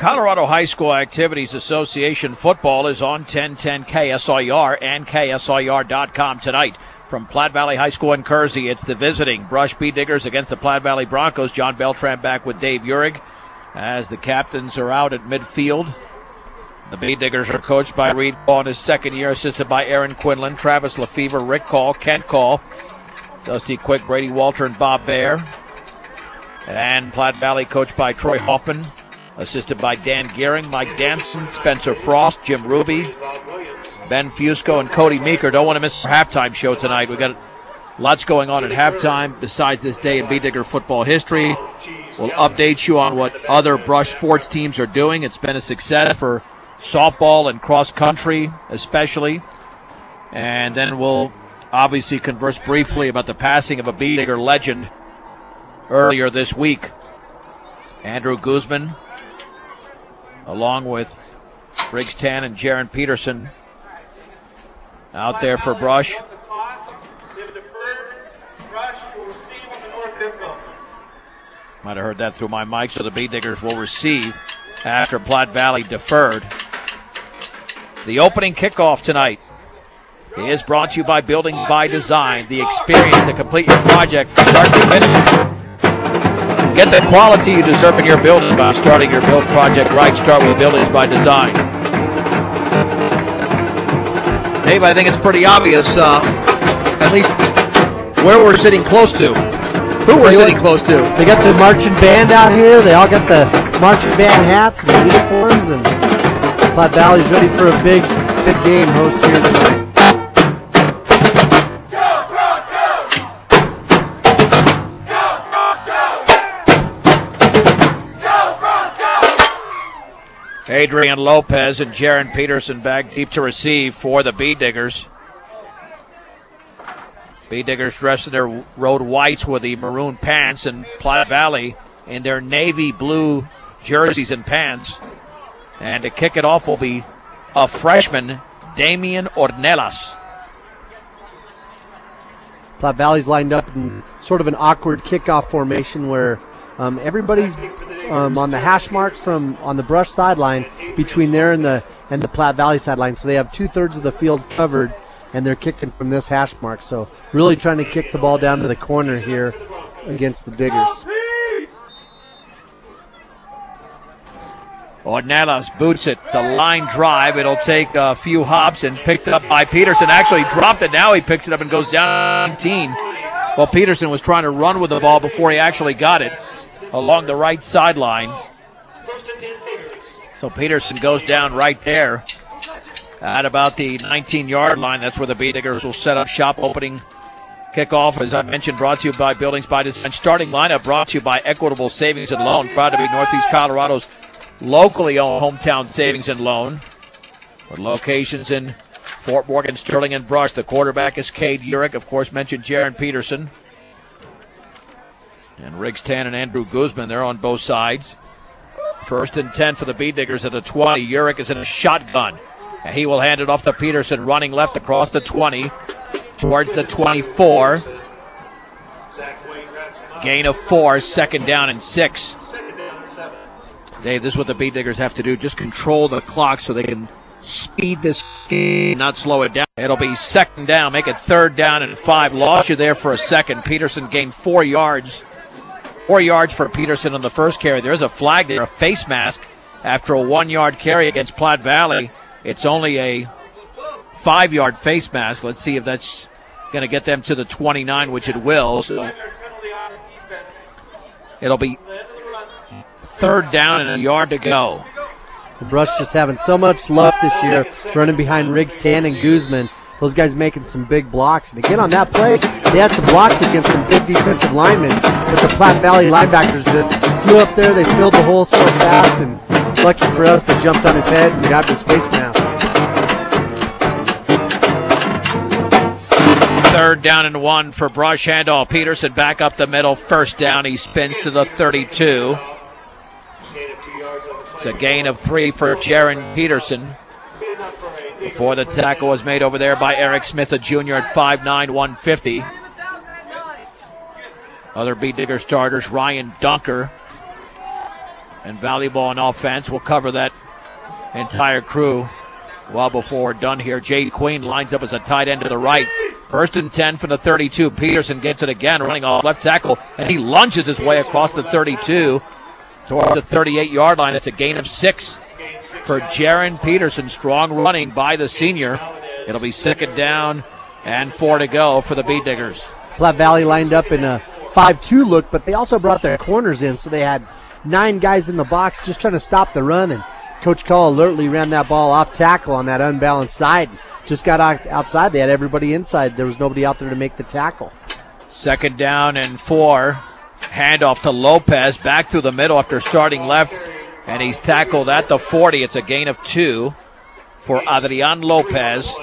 Colorado High School Activities Association football is on 1010 KSIR and KSIR.com tonight. From Platte Valley High School in Kersey, it's the visiting Brush Bee Diggers against the Platte Valley Broncos. John Beltran back with Dave Uhrig as the captains are out at midfield. The Bee Diggers are coached by Reed Call in his second year, assisted by Aaron Quinlan, Travis Lefevre, Rick Call, Kent Call, Dusty Quick, Brady Walter, and Bob Baer. And Platte Valley coached by Troy Hoffman, assisted by Dan Gearing, Mike Danson, Spencer Frost, Jim Ruby, Ben Fusco, and Cody Meeker. Don't want to miss our halftime show tonight. We've got lots going on at halftime besides this day in Bee Digger football history. We'll update you on what other Brush sports teams are doing. It's been a success for softball and cross country especially. And then we'll obviously converse briefly about the passing of a Bee Digger legend earlier this week. Andrew Guzman, along with Briggs Tan and Jaron Peterson, out there for Brush. Might have heard that through my mic, so the Bee Diggers will receive after Platte Valley deferred. The opening kickoff tonight is brought to you by Buildings by Design, the experience to complete your project from start to finish. Get the quality you deserve in your building by starting your build project right. Start with Buildings by Design. Dave, I think it's pretty obvious, at least where we're sitting close to. Who we're sitting close to. They got the marching band out here. They all got the marching band hats and the uniforms, and Platte Valley's ready for a big game host here tonight. Adrian Lopez and Jaron Peterson back deep to receive for the Bee Diggers. Bee Diggers dressed in their road whites with the maroon pants, and Platte Valley in their navy blue jerseys and pants. And to kick it off will be a freshman, Damian Ornelas. Platte Valley's lined up in sort of an awkward kickoff formation where everybody's on the hash mark from on the Brush sideline between there and the Platte Valley sideline. So they have 2/3 of the field covered, and they're kicking from this hash mark. So really trying to kick the ball down to the corner here against the Diggers. Ornelas boots it. It's a line drive. It'll take a few hops and picked up by Peterson. Actually dropped it. Now he picks it up and goes down 19. Well, Peterson was trying to run with the ball before he actually got it along the right sideline. So Peterson goes down right there at about the 19-yard line. That's where the Bee Diggers will set up shop. Opening kickoff, as I mentioned, brought to you by Buildings by Design. Starting lineup brought to you by Equitable Savings and Loan. Proud to be Northeast Colorado's locally owned hometown savings and loan. With locations in Fort Morgan, Sterling, and Brush. The quarterback is Cade Uhrig. Of course, mentioned Jaron Peterson. And Riggs Tan and Andrew Guzman, they're on both sides. 1st and 10 for the Bee Diggers at the 20. Uhrig is in a shotgun. And he will hand it off to Peterson, running left across the 20 towards the 24. Gain of 4, 2nd down and 6. Dave, this is what the Bee Diggers have to do. Just control the clock so they can speed this game, not slow it down. It'll be 2nd down, make it 3rd down and 5. Lost you there for a second. Peterson gained 4 yards. 4 yards for Peterson on the first carry. There is a flag there, a face mask, after a 1-yard carry against Platte Valley. It's only a 5-yard face mask. Let's see if that's going to get them to the 29, which it will. So it'll be 3rd down and a yard to go. The Brush just having so much luck this year running behind Riggs, Tan, and Guzman. Those guys making some big blocks. And again, on that play, they had some blocks against some big defensive linemen. But the Platte Valley linebackers just flew up there. They filled the hole so fast. And lucky for us, they jumped on his head and grabbed his face mask. 3rd down and 1 for Brush. Handoff. Peterson back up the middle. 1st down. He spins to the 32. It's a gain of 3 for Jaron Peterson. Before the tackle was made over there by Eric Smith, a junior at 5'9", 150. Other Bee Digger starters, Ryan Dunker And volleyball and offense will cover that entire crew well before we're done here. Jade Queen lines up as a tight end to the right. 1st and 10 from the 32. Peterson gets it again, running off left tackle, and he lunges his way across the 32 toward the 38-yard line. It's a gain of 6 for Jaron Peterson. Strong running by the senior. It'll be 2nd down and 4 to go for the Bead Diggers. Platte Valley lined up in a 5-2 look, but they also brought their corners in, so they had 9 guys in the box just trying to stop the run, and Coach Call alertly ran that ball off tackle on that unbalanced side. Just got outside. They had everybody inside. There was nobody out there to make the tackle. 2nd down and 4. Handoff to Lopez, back through the middle after starting left, and he's tackled at the 40. It's a gain of 2 for Adrian Lopez.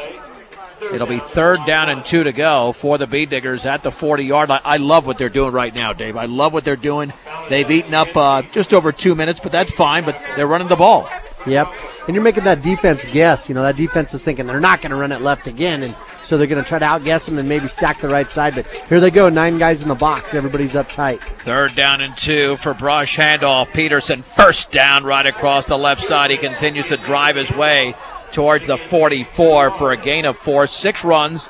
It'll be 3rd down and 2 to go for the Bead Diggers at the 40-yard line. I love what they're doing right now, Dave. I love what they're doing. They've eaten up just over 2 minutes, but that's fine, but they're running the ball. Yep, and you're making that defense guess. You know, that defense is thinking they're not going to run it left again, and so they're going to try to outguess them and maybe stack the right side. But here they go, 9 guys in the box. Everybody's up tight. 3rd down and 2 for Brush. Handoff. Peterson, 1st down right across the left side. He continues to drive his way towards the 44 for a gain of 4. 6 runs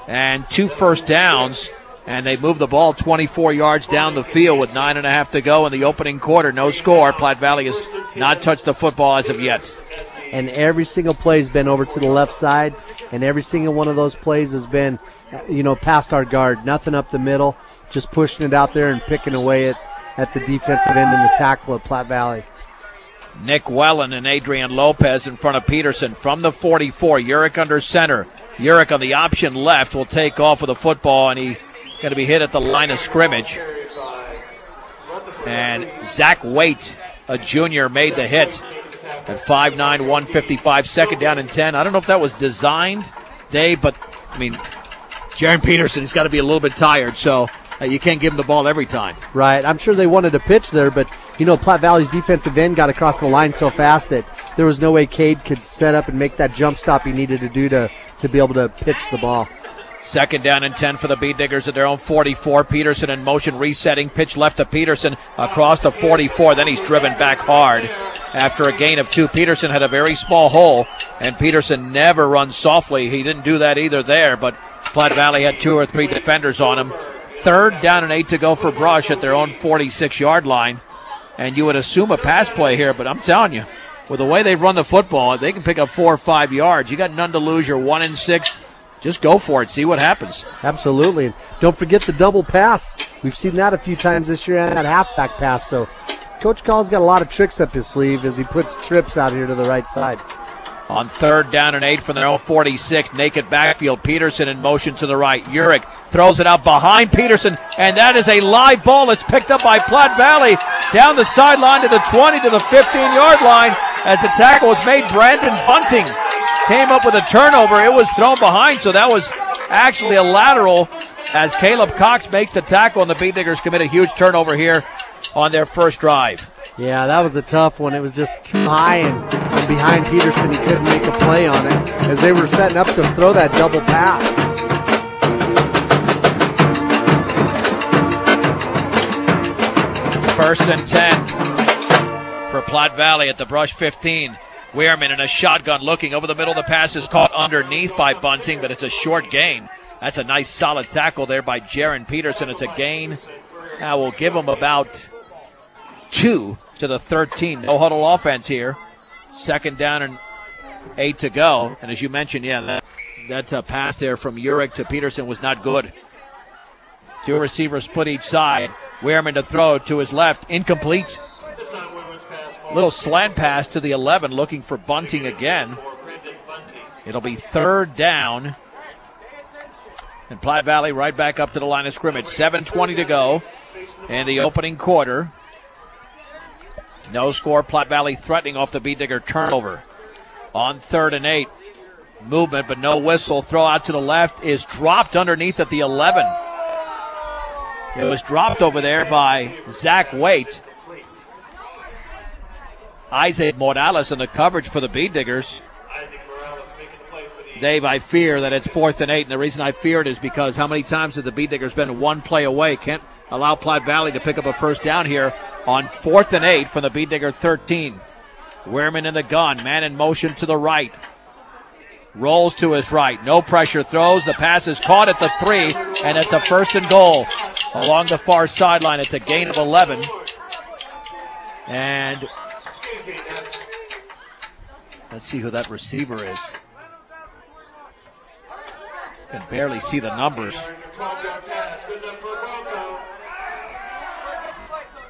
and 2 first downs. And they move the ball 24 yards down the field with 9.5 to go in the opening quarter. No score. Platte Valley has not touched the football as of yet. And every single play has been over to the left side, and every single one of those plays has been, past our guard. Nothing up the middle, just pushing it out there and picking away at the defensive end and the tackle at Platte Valley. Nick Wellen and Adrian Lopez in front of Peterson from the 44. Urick under center. Urick on the option left will take off with the football, and he's going to be hit at the line of scrimmage. And Zach Waite, a junior, made the hit at 5'9", 155, 2nd down and 10. I don't know if that was designed, Dave, but, Jaron Peterson has got to be a little bit tired, so you can't give him the ball every time. Right. I'm sure they wanted to pitch there, but, Platte Valley's defensive end got across the line so fast that there was no way Cade could set up and make that jump stop he needed to do to be able to pitch the ball. 2nd down and 10 for the Bead Diggers at their own 44. Peterson in motion, resetting. Pitch left to Peterson across the 44. Then he's driven back hard after a gain of 2. Peterson had a very small hole, and Peterson never runs softly. He didn't do that either there, but Platte Valley had 2 or 3 defenders on him. 3rd down and 8 to go for Brush at their own 46-yard line. And you would assume a pass play here, but I'm telling you, with the way they've run the football, they can pick up 4 or 5 yards. You got none to lose. You're 1-6. Just go for it. See what happens. Absolutely. And don't forget the double pass. We've seen that a few times this year, and that halfback pass. So Coach Call's got a lot of tricks up his sleeve as he puts trips out here to the right side. On 3rd down and 8 from their own 46, naked backfield. Peterson in motion to the right. Urick throws it out behind Peterson, and that is a live ball. It's picked up by Platte Valley down the sideline to the 20 to the 15-yard line as the tackle was made. Brandon Bunting came up with a turnover. It was thrown behind, so that was actually a lateral as Caleb Cox makes the tackle, and the Bead Diggers commit a huge turnover here on their first drive. Yeah, that was a tough one. It was just too high and behind Peterson. He couldn't make a play on it as they were setting up to throw that double pass. First and 10 for Platte Valley at the Brush 15. Weirman in a shotgun looking over the middle. The pass is caught underneath by Bunting, but it's a short gain. That's a nice solid tackle there by Jaron Peterson. It's a gain. Now we'll give him about 2 to the 13. No huddle offense here. 2nd down and 8 to go. And as you mentioned, that's a pass there from Urick to Peterson was not good. 2 receivers split each side. Weirman to throw to his left. Incomplete. Little slant pass to the 11 looking for Bunting again. It'll be 3rd down. And Platte Valley right back up to the line of scrimmage. 7:20 to go in the opening quarter. No score. Platte Valley threatening off the Bead Digger turnover. On 3rd and 8. Movement, but no whistle. Throw out to the left is dropped underneath at the 11. It was dropped over there by Zach Waite. Isaac Morales in the coverage for the Bead Diggers. Dave, I fear that it's 4th and 8, and the reason I fear it is because how many times have the Bead Diggers been one play away? Can't allow Platte Valley to pick up a first down here on 4th and 8 from the Bead Digger 13. Wehrman in the gun, man in motion to the right. Rolls to his right, no pressure, throws, the pass is caught at the 3, and it's a 1st and goal along the far sideline. It's a gain of 11. And let's see who that receiver is. Can barely see the numbers.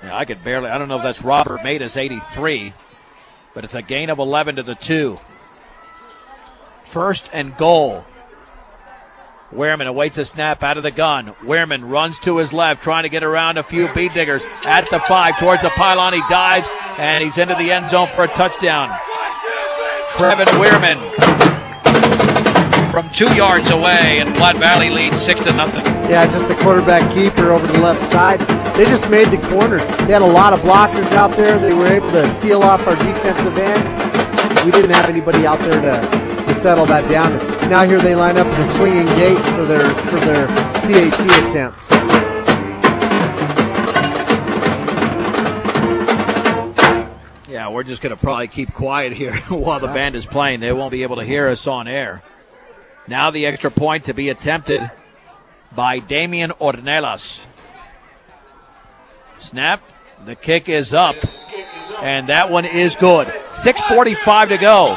Yeah, I don't know if that's Robert Matus, 83, but it's a gain of 11 to the 2. 1st and goal. Wehrman awaits a snap out of the gun. Wehrman runs to his left, trying to get around a few Bead Diggers at the 5 towards the pylon. He dives, and he's into the end zone for a touchdown. Trevin Wehrman from 2 yards away, and Platte Valley leads 6-0. Yeah, just a quarterback keeper over the left side. They just made the corner. They had a lot of blockers out there. They were able to seal off our defensive end. We didn't have anybody out there to settle that down. Now here they line up in a swinging gate for their PAT attempt. Yeah, we're just going to probably keep quiet here while the band is playing. They won't be able to hear us on air. Now the extra point to be attempted by Damian Ornelas. Snap. The kick is up, and that one is good. 6:45 to go.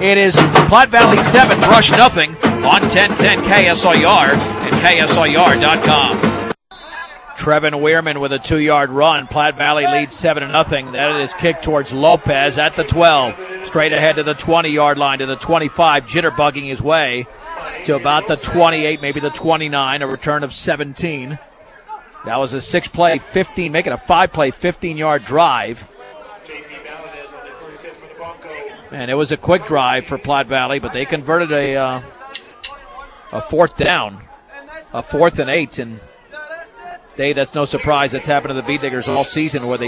It is Platte Valley 7, Brush nothing on 1010 KSIR and KSIR.com. Trevin Wehrman with a 2-yard run. Platte Valley leads 7-0. That is kicked towards Lopez at the 12. Straight ahead to the 20-yard line, to the 25, jitterbugging his way to about the 28, maybe the 29, a return of 17. That was a 6-play, 15, making a 5-play, 15-yard drive. And it was a quick drive for Platte Valley, but they converted a 4th down, a 4th and 8, and that's no surprise. That's happened to the Bead Diggers all season, where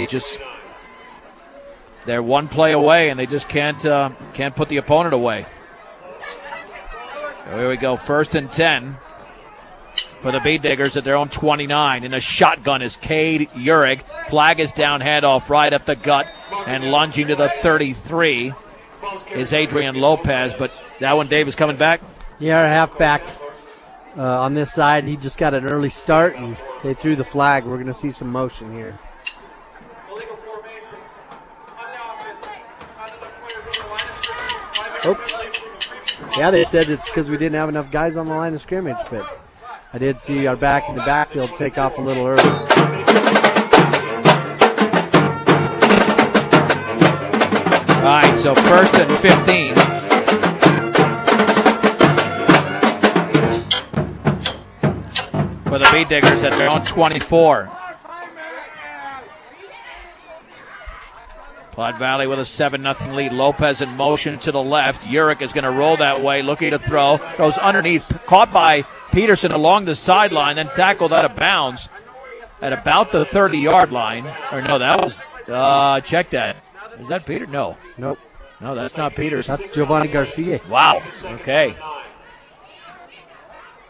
they're one play away and they just can't put the opponent away. So here we go, 1st and 10 for the Bead Diggers at their own 29. In a shotgun is Cade Urich. Flag is down, handoff right up the gut, and lunging to the 33 is Adrian Lopez, but that one, Dave, is coming back? Yeah, our halfback on this side, he just got an early start, and they threw the flag. We're going to see some motion here. Oops. Yeah, they said it's because we didn't have enough guys on the line of scrimmage, but I did see our back in the backfield take off a little early. All right, so 1st and 15. For the Bead Diggers at their own 24. Platte Valley with a 7-0 lead. Lopez in motion to the left. Urich is going to roll that way, looking to throw. Throws underneath, caught by Peterson along the sideline, then tackled out of bounds at about the 30-yard line. Or no, that was, check that. Is that Peter? No. Nope. No, that's not Peterson. That's Giovanni Garcia. Wow. Okay.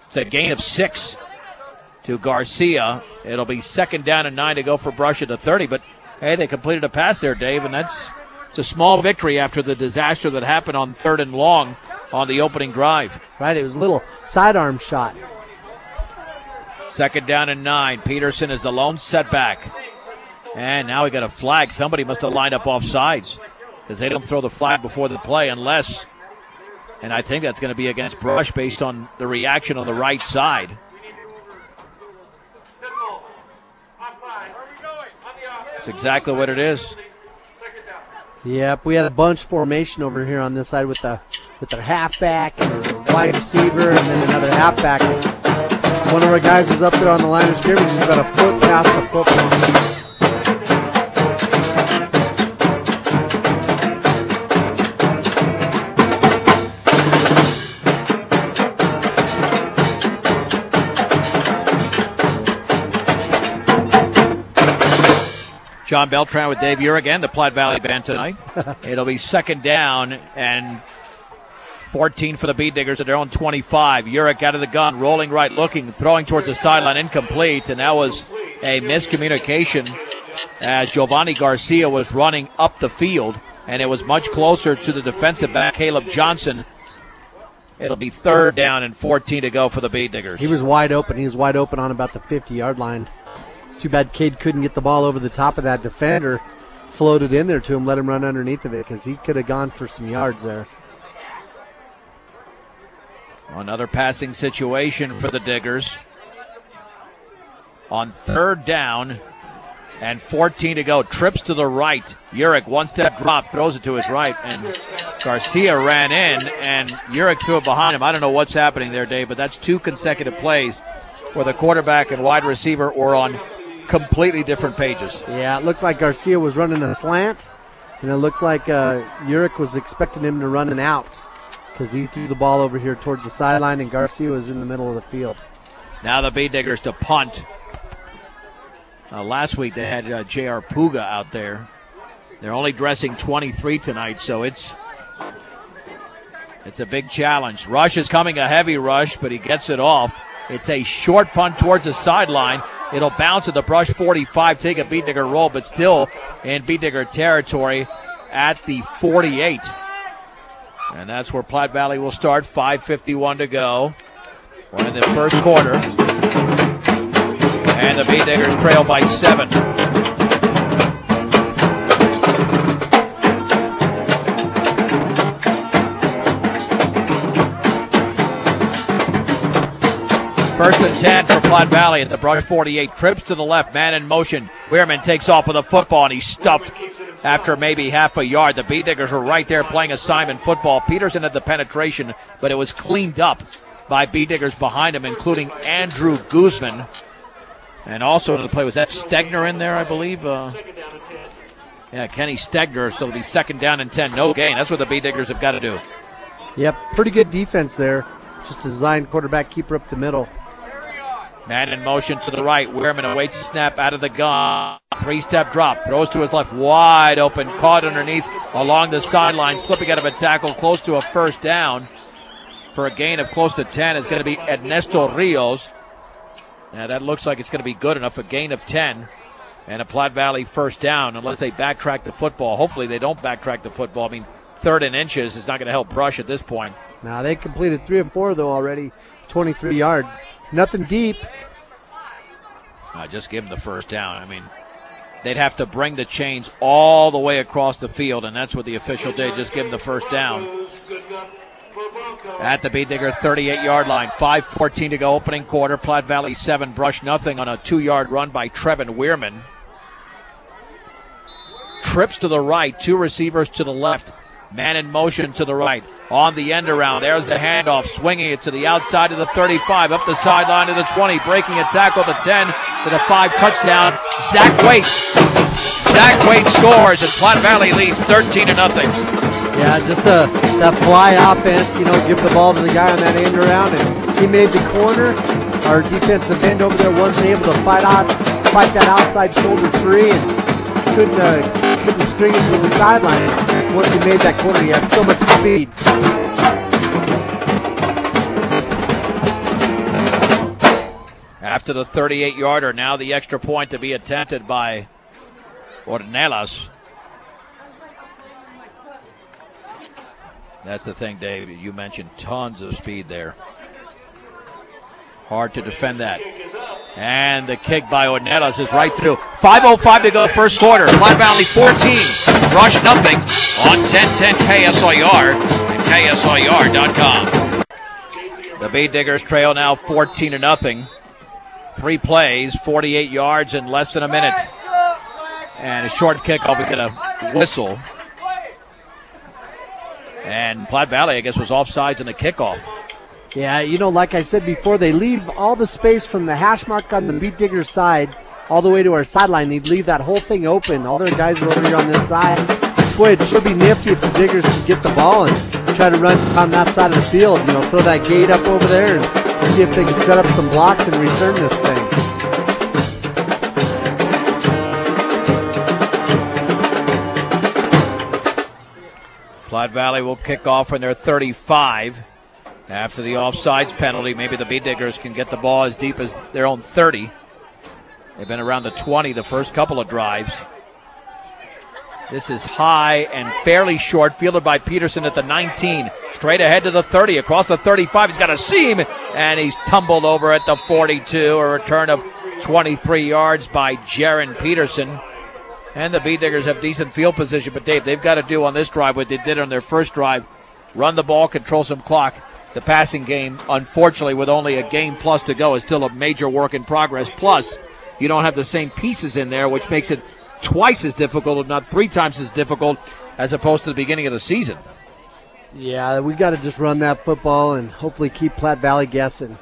It's a gain of 6 to Garcia. It'll be 2nd down and 9 to go for Brush at the 30. But, hey, they completed a pass there, Dave, and it's a small victory after the disaster that happened on 3rd and long on the opening drive. Right, it was a little sidearm shot. 2nd down and 9. Peterson is the lone setback. And now we got a flag. Somebody must have lined up off sides, because they don't throw the flag before the play unless, and I think that's going to be against Brush based on the reaction on the right side. That's exactly what it is. Yep, we had a bunch formation over here on this side with their halfback and their wide receiver and then another halfback. One of our guys was up there on the line of scrimmage. He's about a foot past the football. John Beltran with Dave Urich and the Platte Valley Band tonight. It'll be 2nd down and 14 for the Bead Diggers at their own 25. Urich out of the gun, rolling right, looking, throwing towards the sideline, incomplete, and that was a miscommunication as Giovanni Garcia was running up the field, and it was much closer to the defensive back, Caleb Johnson. It'll be 3rd down and 14 to go for the Bead Diggers. He was wide open. He was wide open on about the 50-yard line. It's too bad Cade couldn't get the ball over the top of that defender, floated in there to him, let him run underneath of it, because he could have gone for some yards there. Another passing situation for the Diggers. On 3rd down and 14 to go. Trips to the right. Urich, one-step drop, throws it to his right, and Garcia ran in, and Urich threw it behind him. I don't know what's happening there, Dave, but that's 2 consecutive plays where the quarterback and wide receiver were on completely different pages. Yeah, it looked like Garcia was running a slant, and it looked like Urich was expecting him to run an out because he threw the ball over here towards the sideline, and Garcia was in the middle of the field. Now the Bead Diggers to punt. Last week they had J.R. Puga out there. They're only dressing 23 tonight, so it's a big challenge. Rush is coming, a heavy rush, but he gets it off. It's a short punt towards the sideline. It'll bounce at the Brush 45, take a Bead Digger roll, but still in Bead Digger territory at the 48. And that's where Platte Valley will start. 5:51 to go. We're in the first quarter. And the Bead Diggers trail by 7. First and 10 for Platte Valley at the Brush 48. Trips to the left, man in motion. Weirman takes off with a football, and he's stuffed after maybe half a yard. The Bead Diggers were right there playing assignment football. Peterson had the penetration, but it was cleaned up by Bead Diggers behind him, including Andrew Guzman. And also in the play, was that Stegner in there, I believe? Yeah, Kenny Stegner, so it'll be 2nd down and 10. No gain. That's what the Bead Diggers have got to do. Yep, pretty good defense there. Just designed quarterback keeper up the middle. Man in motion to the right. Weirman awaits the snap out of the gun. 3-step drop. Throws to his left. Wide open. Caught underneath along the sideline. Slipping out of a tackle close to a 1st down. For a gain of close to 10 is going to be Ernesto Rios. Now that looks like it's going to be good enough. A gain of 10 and a Platte Valley 1st down unless they backtrack the football. Hopefully they don't backtrack the football. I mean, 3rd and inches is not going to help Brush at this point. Now they completed 3 of 4 though already. 23 yards. Nothing deep. Just give them the 1st down. I mean, they'd have to bring the chains all the way across the field, and that's what the official did. Just give them the 1st down. At the Bead Digger 38-yard line. 5:14 to go, opening quarter. Platte Valley 7, Brush nothing on a 2-yard run by Trevin Weirman. Trips to the right, 2 receivers to the left. Man in motion to the right. On the end around. There's the handoff. Swinging it to the outside of the 35. Up the sideline to the 20. Breaking a tackle to 10 to the 5. Touchdown. Zach Waite. Zach Waite scores, and Platte Valley leads 13-0. Yeah, just that fly offense, give the ball to the guy on that end around, and he made the corner. Our defensive end over there wasn't able to fight that outside shoulder free, and couldn't string it to the sideline. Once he made that corner, he had so much speed. After the 38-yarder, now the extra point to be attempted by Ornelas. That's the thing, Dave. You mentioned tons of speed there. Hard to defend that. And the kick by Ornelas is right through. 5:05 to go, first quarter. Platte Valley 14, Brush nothing on 1010 KSIR and KSIR.com. The Bead Diggers trail now 14-0. 3 plays, 48 yards in less than a minute. And a short kickoff, we get a whistle. And Platte Valley, I guess, was offsides in the kickoff. Yeah, like I said before, they leave all the space from the hash mark on the Bead Diggers side all the way to our sideline. They'd leave that whole thing open. All their guys are over here on this side. Boy, it should be nifty if the Diggers can get the ball and try to run on that side of the field. Throw that gate up over there and see if they can set up some blocks and return this thing. Platte Valley will kick off from their 35 after the offsides penalty. Maybe the Bead Diggers can get the ball as deep as their own 30. They've been around the 20 the first couple of drives. This is high and fairly short, fielded by Peterson at the 19. Straight ahead to the 30, across the 35. He's got a seam, and he's tumbled over at the 42. A return of 23 yards by Jaron Peterson. And the Bee Diggers have decent field position, but Dave, they've got to do on this drive what they did on their first drive. Run the ball, control some clock. The passing game, unfortunately, with only a game plus to go, is still a major work in progress. Plus, you don't have the same pieces in there, which makes it twice as difficult, if not 3 times as difficult, as opposed to the beginning of the season. Yeah, we got to just run that football and hopefully keep Platte Valley guessing.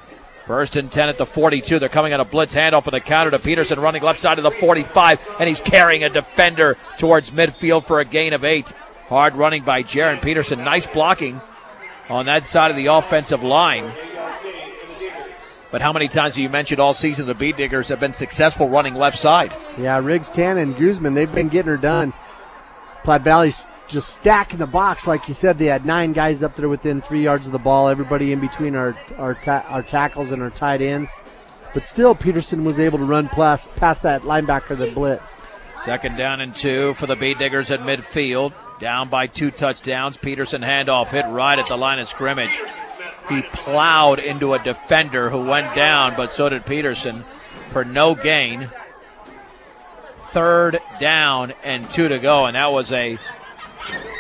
1st and 10 at the 42. They're coming on a blitz handoff for the counter to Peterson, running left side of the 45, and he's carrying a defender towards midfield for a gain of 8. Hard running by Jaron Peterson. Nice blocking on that side of the offensive line. But how many times have you mentioned all season the Bee Diggers have been successful running left side? Yeah, Riggs, Tana, and Guzman, they've been getting her done. Platte Valley's just stacking the box. Like you said, they had 9 guys up there within 3 yards of the ball, everybody in between our tackles and our tight ends. But still, Peterson was able to run past that linebacker that blitzed. 2nd down and 2 for the Bee Diggers at midfield. Down by 2 touchdowns. Peterson handoff hit right at the line of scrimmage. He plowed into a defender who went down, but so did Peterson for no gain. 3rd down and 2 to go, and that was a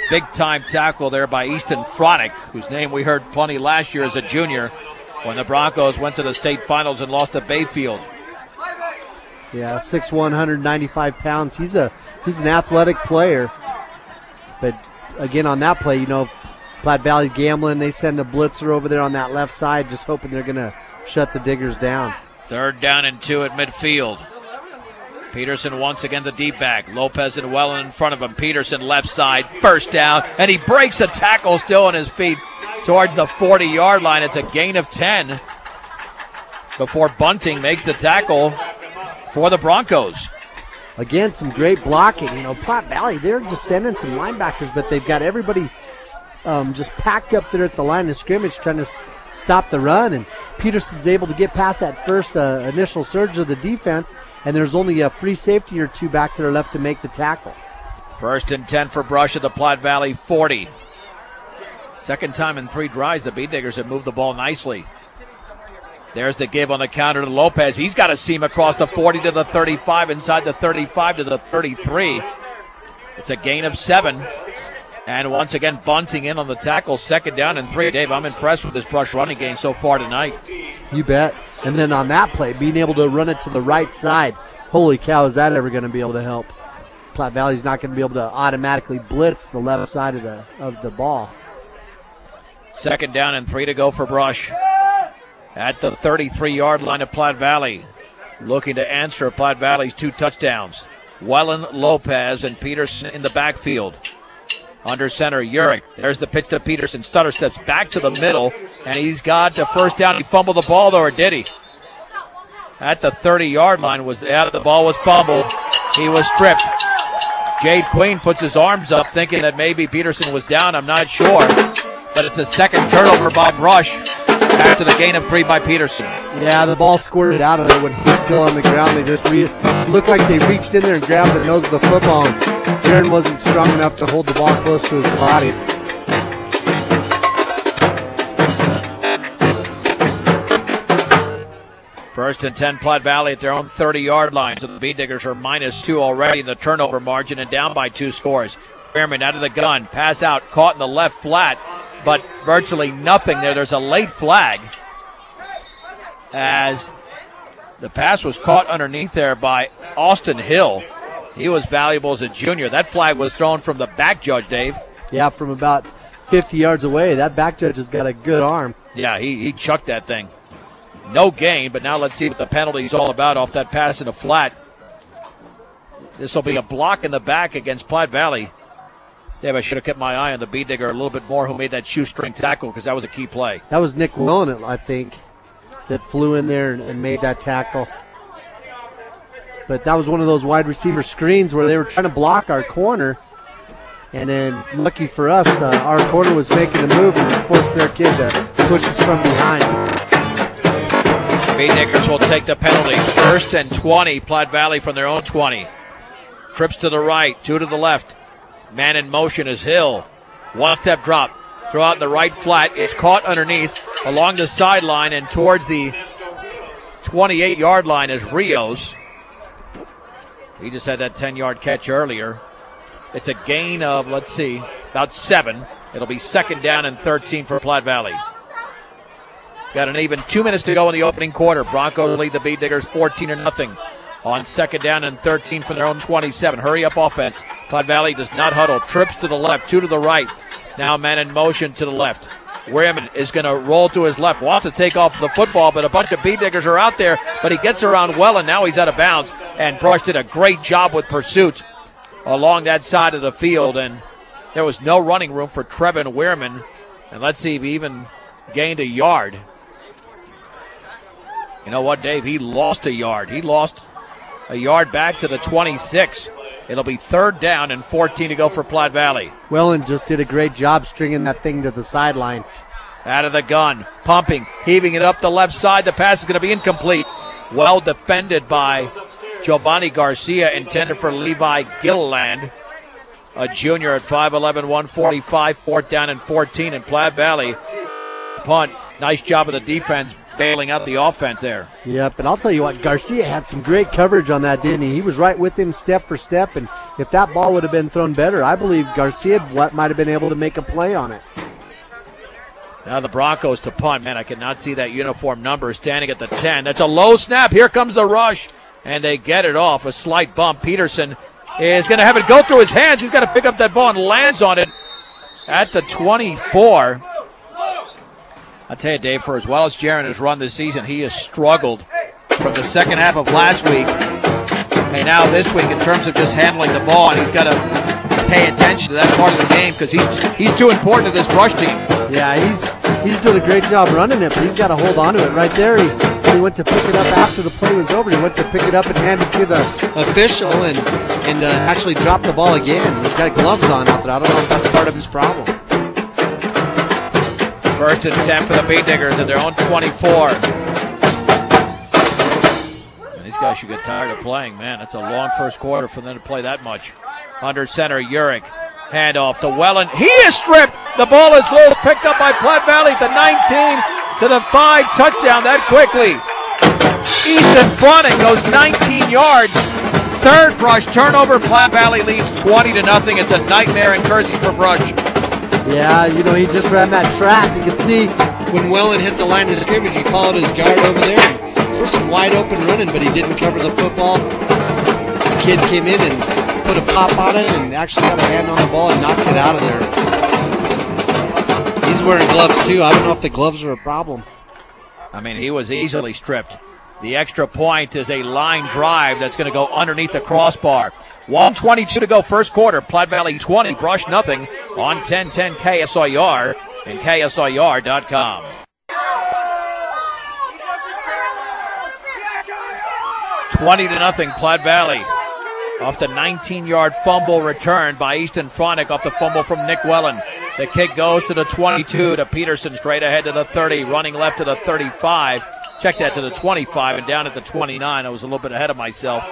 big-time tackle there by Easton Fronick, whose name we heard plenty last year as a junior when the Broncos went to the state finals and lost to Bayfield. Yeah, 6'1", 195 pounds. He's an athletic player. But, again, on that play, Platte Valley gambling. They send a blitzer over there on that left side, just hoping they're going to shut the Diggers down. 3rd down and 2 at midfield. Peterson once again the deep back. Lopez and Wellen in front of him. Peterson left side, 1st down, and he breaks a tackle still on his feet towards the 40-yard line. It's a gain of 10 before Bunting makes the tackle for the Broncos. Again, some great blocking. Platte Valley, they're just sending some linebackers, but they've got everybody just packed up there at the line of scrimmage trying to stop the run, and Peterson's able to get past that first initial surge of the defense, and there's only a free safety or 2 back there left to make the tackle. 1st and 10 for Brush at the Platte Valley 40. 2nd time in 3 drives, the Bee Diggers have moved the ball nicely. There's the give on the counter to Lopez. He's got a seam across the 40 to the 35, inside the 35 to the 33. It's a gain of 7. And once again, Bunting in on the tackle. 2nd down and 3. Dave, I'm impressed with this Brush running game so far tonight. You bet. And then on that play, being able to run it to the right side. Holy cow, is that ever going to be able to help? Platte Valley's not going to be able to automatically blitz the left side of the ball. 2nd down and 3 to go for Brush. At the 33-yard line of Platte Valley. Looking to answer Platte Valley's 2 touchdowns. Wellen, Lopez, and Peterson in the backfield. Under center, Urich. There's the pitch to Peterson. Stutter steps back to the middle, and he's got the 1st down. He fumbled the ball, though, or did he? At the 30-yard line, the ball was fumbled. He was stripped. Jade Queen puts his arms up, thinking that maybe Peterson was down. I'm not sure. But it's a 2nd turnover by Brush after the gain of 3 by Peterson. Yeah, the ball squirted out of there when he's still on the ground. They just looked like they reached in there and grabbed the nose of the football. And Jaron wasn't strong enough to hold the ball close to his body. First and 10, Platte Valley at their own 30-yard line. So the Bee Diggers are -2 already in the turnover margin and down by 2 scores. Spearman out of the gun, pass out, caught in the left flat, but virtually nothing there. There's a late flag as the pass was caught underneath there by Austin Hill. He was valuable as a junior. That flag was thrown from the back judge, Dave. Yeah, from about 50 yards away. That back judge has got a good arm. Yeah, he chucked that thing. No gain, but now let's see what the penalty is all about off that pass in the flat. This will be a block in the back against Platte Valley. Dave, I should have kept my eye on the Bee Digger a little bit more who made that shoestring tackle because that was a key play. That was Nick Willen, I think, that flew in there and made that tackle. But that was one of those wide receiver screens where they were trying to block our corner. And then, lucky for us, our corner was making a move and forced their kid to push us from behind. Diggers will take the penalty. 1st and 20, Platte Valley from their own 20. Trips to the right, 2 to the left. Man in motion is Hill. 1-step drop. Throw out in the right flat. It's caught underneath along the sideline and towards the 28-yard line is Rios. He just had that 10-yard catch earlier. It's a gain of, about 7. It'll be 2nd down and 13 for Platte Valley. Got an even 2 minutes to go in the opening quarter. Broncos lead the Bee Diggers 14-0 on 2nd down and 13 from their own 27. Hurry up offense. Platte Valley does not huddle. Trips to the left, 2 to the right. Now man in motion to the left. Wehrman is going to roll to his left. Wants to take off the football, but a bunch of Bee Diggers are out there. But he gets around well, and now he's out of bounds. And Brush did a great job with pursuit along that side of the field. And there was no running room for Trevin Wehrman. And let's see if he even gained a yard. You know what, Dave? He lost a yard. He lost a yard back to the 26. It'll be 3rd down and 14 to go for Platte Valley. Wellen just did a great job stringing that thing to the sideline. Out of the gun, pumping, heaving it up the left side. The pass is going to be incomplete. Well defended by Giovanni Garcia, intended for Levi Gilliland, a junior at 5'11", 145, 4th down and 14. And Platte Valley punt. Nice job of the defense bailing out the offense there. Yep, and I'll tell you what, Garcia had some great coverage on that, didn't he? He was right with him step for step, and if that ball would have been thrown better, I believe Garcia might have been able to make a play on it. Now the Broncos to punt. Man, I cannot see that uniform number standing at the 10. That's a low snap. Here comes the rush, and they get it off. A slight bump. Peterson is going to have it go through his hands. He's got to pick up that ball and lands on it at the 24. I'll tell you, Dave, for as well as Jaron has run this season, he has struggled from the second half of last week and now this week in terms of just handling the ball, and he's got to pay attention to that part of the game because he's too important to this rush team. Yeah, he's doing a great job running it, but he's got to hold on to it right there. He went to pick it up after the play was over. He went to pick it up and hand it to the official and actually drop the ball again. He's got gloves on out there. I don't know if that's part of his problem. 1st and 10 for the Bee Diggers at their own 24. And these guys should get tired of playing. Man, that's a long first quarter for them to play that much. Under center, Urick. Handoff to Wellen. He is stripped. The ball is loose. Picked up by Platte Valley at the 19 to the 5. Touchdown that quickly. Easton Fronting goes 19 yards. 3rd Brush turnover. Platte Valley leads 20-0. It's a nightmare in Kersey for Brush. Yeah, you know, he just ran that track. You can see when Wellen hit the line of scrimmage, he followed his guard over there. There was some wide open running, but he didn't cover the football. The kid came in and put a pop on it and actually got a hand on the ball and knocked it out of there. He's wearing gloves too. I don't know if the gloves are a problem. I mean, he was easily stripped. The extra point is a line drive that's going to go underneath the crossbar. 1:22 to go first quarter. Platte Valley 20, Brush nothing on 1010 KSIR and KSIR.com. 20-0 Platte Valley. Off the 19-yard fumble return by Easton Fronick off the fumble from Nick Wellen. The kick goes to the 22 to Peterson, straight ahead to the 30, running left to the 35. Check that to the 25 and down at the 29. I was a little bit ahead of myself.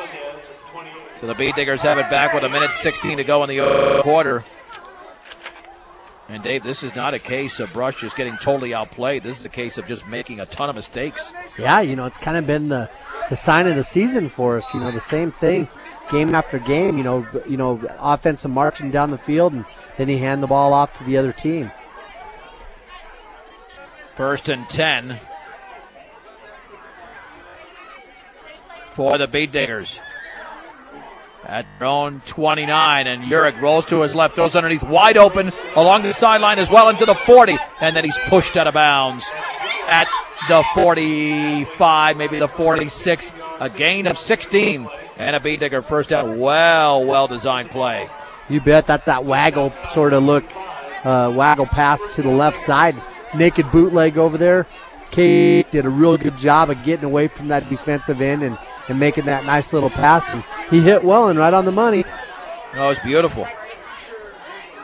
So the Bee Diggers have it back with 1:16 to go in the quarter. And Dave, this is not a case of Brush just getting totally outplayed. This is a case of just making a ton of mistakes. Yeah, you know, it's kind of been the sign of the season for us. You know, the same thing, game after game. You know, offensive marching down the field, and then you hand the ball off to the other team. 1st and 10 for the Bee Diggers. At their own 29, and Urick rolls to his left, throws underneath, wide open along the sideline as well into the 40, and then he's pushed out of bounds at the 45, maybe the 46. A gain of 16 and a Bee Digger first down. Well designed play. You bet. That's that waggle sort of look, waggle pass to the left side. Naked bootleg over there. Kate did a real good job of getting away from that defensive end and making that nice little pass. And he hit Wellen right on the money. Oh, it's beautiful.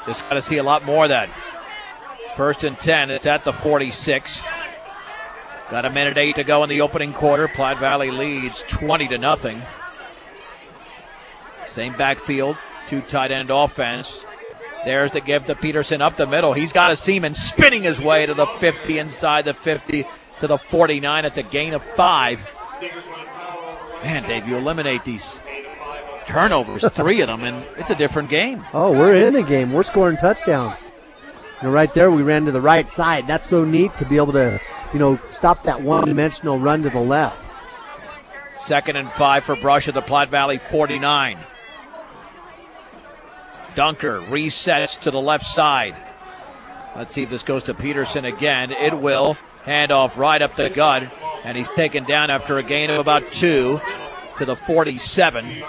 Just got to see a lot more of that. 1st and 10. It's at the 46. Got a minute 8 to go in the opening quarter. Platte Valley leads 20-0. Same backfield, 2 tight end offense. There's the give to Peterson up the middle. He's got a Seaman spinning his way to the 50, inside the 50 to the 49. It's a gain of 5. Man, Dave, you eliminate these turnovers, 3 of them, and it's a different game. Oh, we're in the game. We're scoring touchdowns. Right there, we ran to the right side. That's so neat to be able to, stop that one-dimensional run to the left. 2nd and 5 for Brush at the Platte Valley 49. Dunker resets to the left side. Let's see if this goes to Peterson again. It will. Handoff right up the gut, and he's taken down after a gain of about 2 to the 47.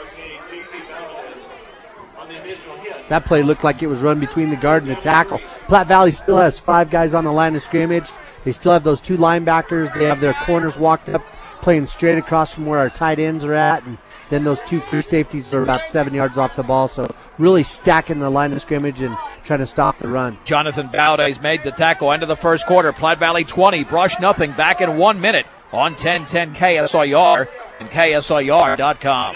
That play looked like it was run between the guard and the tackle. Platte Valley still has 5 guys on the line of scrimmage. They still have those 2 linebackers. They have their corners walked up, playing straight across from where our tight ends are at, and then those 2 free safeties are about 7 yards off the ball. So really stacking the line of scrimmage and trying to stop the run. Jonathan Baudes made the tackle. End of the first quarter. Platte Valley 20, Brush nothing. Back in 1 minute on 1010 KSIR and KSIR.com.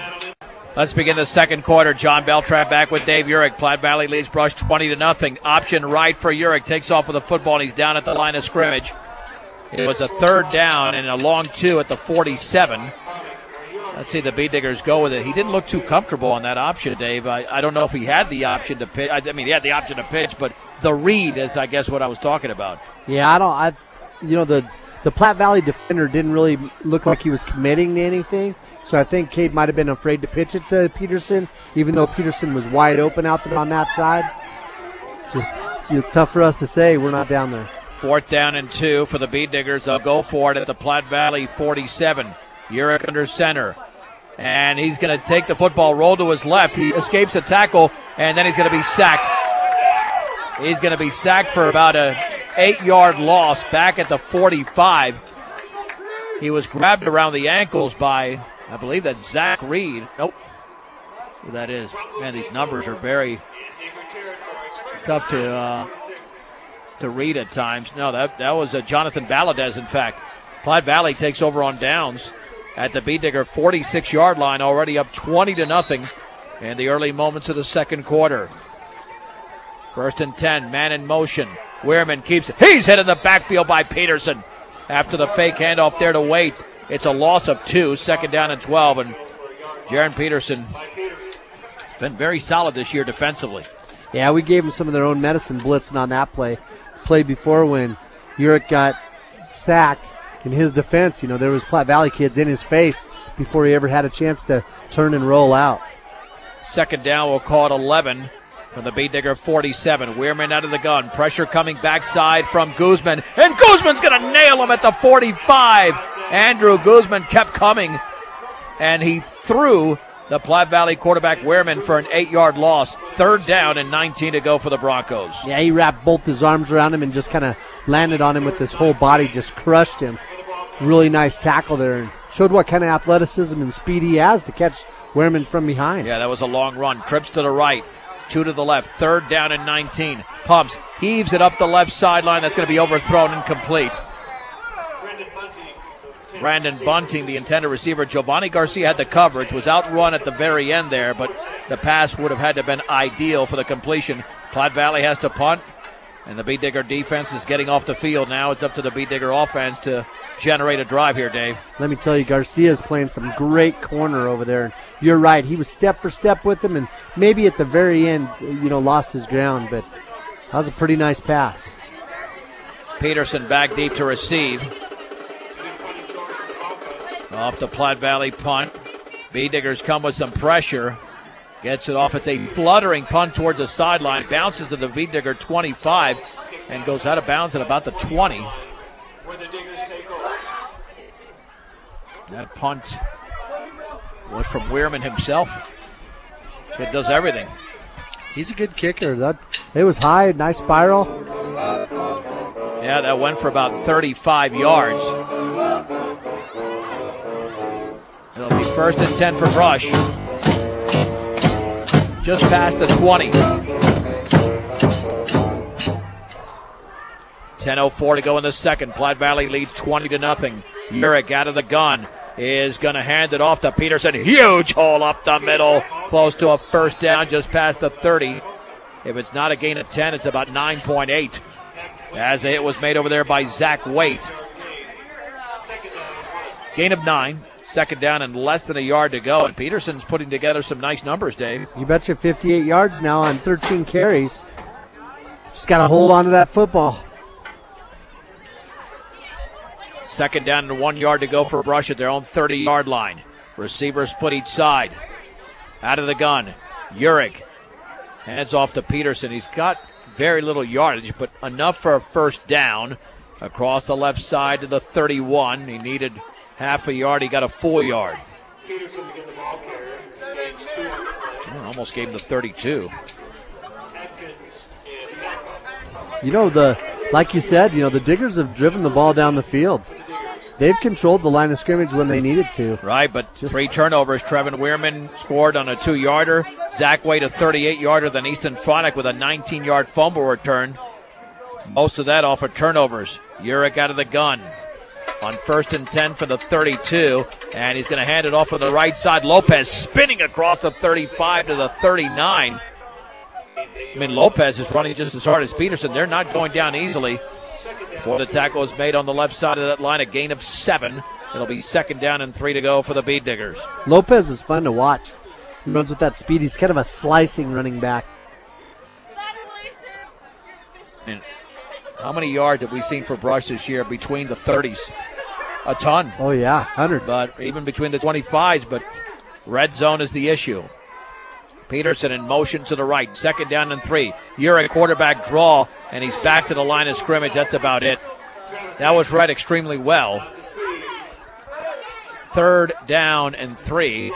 Let's begin the second quarter. John Beltran back with Dave Urich. Platte Valley leads Brush 20-0. Option right for Urich. Takes off with the football, and he's down at the line of scrimmage. It was a 3rd down and a long 2 at the 47. Let's see the B-Diggers go with it. He didn't look too comfortable on that option, Dave. I don't know if he had the option to pitch. I mean, he had the option to pitch, but the read is, I guess, what I was talking about. Yeah, the Platte Valley defender didn't really look like he was committing to anything. So I think Cade might have been afraid to pitch it to Peterson, even though Peterson was wide open out there on that side. It's tough for us to say. We're not down there. 4th down and 2 for the B-Diggers. They'll go for it at the Platte Valley 47. Urich under center. And he's going to take the football, roll to his left. He escapes a tackle, and then he's going to be sacked. He's going to be sacked for about a 8-yard loss back at the 45. He was grabbed around the ankles by, I believe, that Zach Reed. Nope. That's who that is. Man, these numbers are very tough to read at times. No, that was Jonathan Valadez, in fact. Platte Valley takes over on downs at the B-Digger 46-yard line, already up 20-0 in the early moments of the second quarter. 1st and 10, man in motion. Weirman keeps it. He's hit in the backfield by Peterson. After the fake handoff there to Waite, it's a loss of 2, 2nd down and 12, and Jaron Peterson has been very solid this year defensively. Yeah, we gave them some of their own medicine blitzing on that play. Play before when Urich got sacked. In his defense, there was Platte Valley kids in his face before he ever had a chance to turn and roll out. 2nd down, we'll call it 11 from the B-Digger 47. Weirman out of the gun. Pressure coming backside from Guzman. And Guzman's going to nail him at the 45. Andrew Guzman kept coming, and he threw the Platte Valley quarterback Weirman for an 8-yard loss. 3rd down and 19 to go for the Broncos. Yeah, he wrapped both his arms around him and just kind of landed on him with his whole body, just crushed him. Really nice tackle there, and showed what kind of athleticism and speed he has to catch Weirman from behind. Yeah, that was a long run. Trips to the right, 2 to the left. 3rd down and 19. Pumps, heaves it up the left sideline. That's going to be overthrown and complete. Brandon Bunting, the intended receiver. Giovanni Garcia had the coverage, was outrun at the very end there, but the pass would have had to have been ideal for the completion. Platte Valley has to punt, and the B-Digger defense is getting off the field now. It's up to the B-Digger offense to generate a drive here, Dave. Let me tell you, Garcia's playing some great corner over there. You're right. He was step for step with him, and maybe at the very end, lost his ground, but that was a pretty nice pass. Peterson back deep to receive. Off the Platte Valley punt. B-Diggers come with some pressure. Gets it off. It's a fluttering punt towards the sideline. Bounces to the B-Digger 25 and goes out of bounds at about the 20. That punt was from Weirman himself. It does everything. He's a good kicker. It was high, nice spiral. Yeah, that went for about 35 yards. It'll be 1st and 10 for Brush. Just past the 20. 10:04 to go in the second. Platte Valley leads 20-0. Urick out of the gun is going to hand it off to Peterson. Huge hole up the middle, close to a first down, just past the 30. If it's not a gain of 10, it's about 9.8. As the hit was made over there by Zach Waite. Gain of 9. Second down and less than a yard to go. And Peterson's putting together some nice numbers, Dave. You betcha, 58 yards now on 13 carries. Just got to hold on to that football. Second down and 1 yard to go for Brush at their own 30-yard line. Receivers split each side. Out of the gun. Urick hands off to Peterson. He's got very little yardage, but enough for a first down. Across the left side to the 31. He needed half a yard. He got a full yard. Almost gave him the 32. Like you said, the Diggers have driven the ball down the field. They've controlled the line of scrimmage when they needed to. Right, but 3 turnovers. Trevin Weirman scored on a 2-yarder. Zach Waite a 38-yarder. Then Easton Fronick with a 19-yard fumble return. Most of that off of turnovers. Urick out of the gun. On 1st and 10 for the 32. And he's going to hand it off on the right side. Lopez spinning across the 35 to the 39. Lopez is running just as hard as Peterson. They're not going down easily. Before the tackle is made on the left side of that line, a gain of 7. It'll be second down and 3 to go for the Bead Diggers. Lopez is fun to watch. He runs with that speed. He's kind of a slicing running back. And how many yards have we seen for Brush this year between the 30s? A ton. Oh, yeah, hundreds. But even between the 25s, but red zone is the issue. Peterson in motion to the right. Second down and 3. Urick quarterback draw, and he's back to the line of scrimmage. That's about it. That was read extremely well. Third down and 3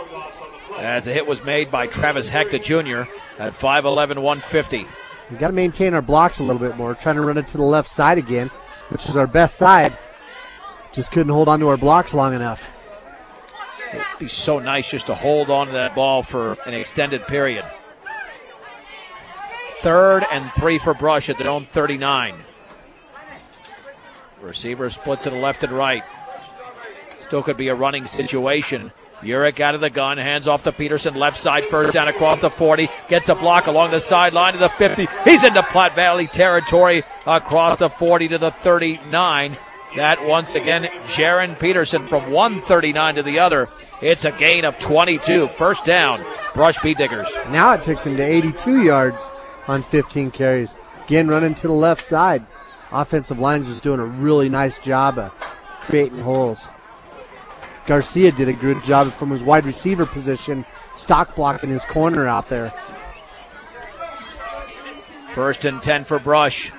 as the hit was made by Travis Hector Jr. at 5'11", 150. We got to maintain our blocks a little bit more. Trying to run it to the left side again, which is our best side. Just couldn't hold on to our blocks long enough. It'd be so nice just to hold on to that ball for an extended period. Third and 3 for Brush at their own 39. Receiver split to the left and right. Still could be a running situation. Urick out of the gun, hands off to Peterson, left side, first down across the 40, gets a block along the sideline to the 50. He's into Platte Valley territory across the 40 to the 39. That once again, Jaron Peterson from one 39 to the other. It's a gain of 22. First down, Brush Bead Diggers. Now it takes him to 82 yards on 15 carries. Again, running to the left side. Offensive line's just doing a really nice job of creating holes. Garcia did a good job from his wide receiver position, stock blocking his corner out there. First and 10 for Brush.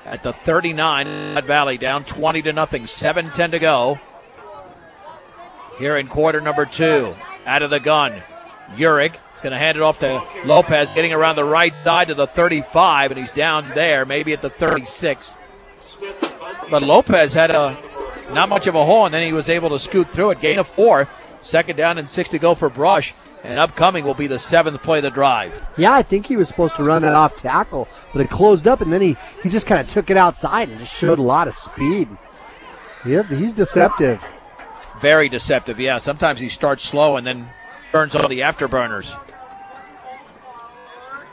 At the 39, Platte Valley down 20-0, 7:10 to go. Here in quarter number 2, out of the gun, Urick is going to hand it off to Lopez, getting around the right side to the 35, and he's down there, maybe at the 36. But Lopez had not much of a hole, and then he was able to scoot through it. Gain of 4, second down and 6 to go for Brush. And upcoming will be the 7th play of the drive. Yeah, I think he was supposed to run that off tackle, but it closed up, and then he just kind of took it outside and just showed a lot of speed. Yeah, he's deceptive. Very deceptive, yeah. Sometimes he starts slow and then burns all the afterburners.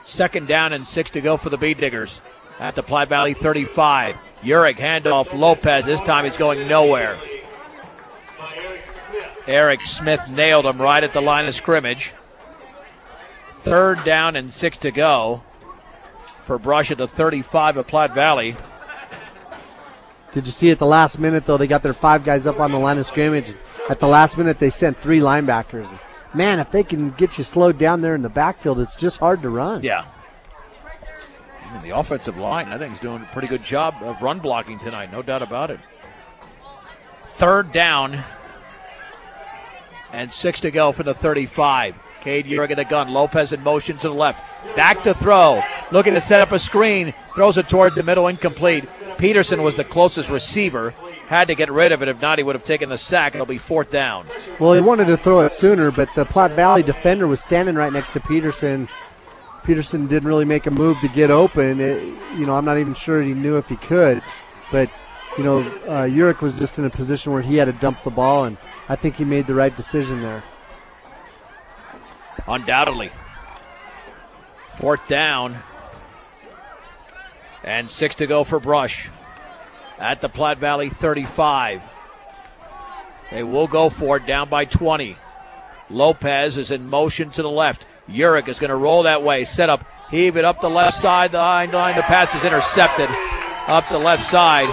Second down and 6 to go for the Bead Diggers at the Platte Valley 35. Urick handoff Lopez. This time he's going nowhere. Eric Smith nailed him right at the line of scrimmage. Third down and 6 to go for Brush at the 35 of Platte Valley. Did you see at the last minute, though, they got their 5 guys up on the line of scrimmage. At the last minute, they sent 3 linebackers. Man, if they can get you slowed down there in the backfield, it's just hard to run. Yeah. Even the offensive line, I think, is doing a pretty good job of run blocking tonight, no doubt about it. Third down and 6 to go for the 35. Cade Urick at the gun. Lopez in motion to the left. Back to throw. Looking to set up a screen. Throws it towards the middle, incomplete. Peterson was the closest receiver. Had to get rid of it. If not, he would have taken the sack. It'll be 4th down. Well, he wanted to throw it sooner, but the Platte Valley defender was standing right next to Peterson. Peterson didn't really make a move to get open. I'm not even sure he knew if he could. But, Urick was just in a position where he had to dump the ball, and I think he made the right decision there. Undoubtedly. 4th down. And 6 to go for Brush at the Platte Valley 35. They will go for it, down by 20. Lopez is in motion to the left. Urick is going to roll that way. Set up, heave it up the left side. The line, the pass is intercepted up the left side.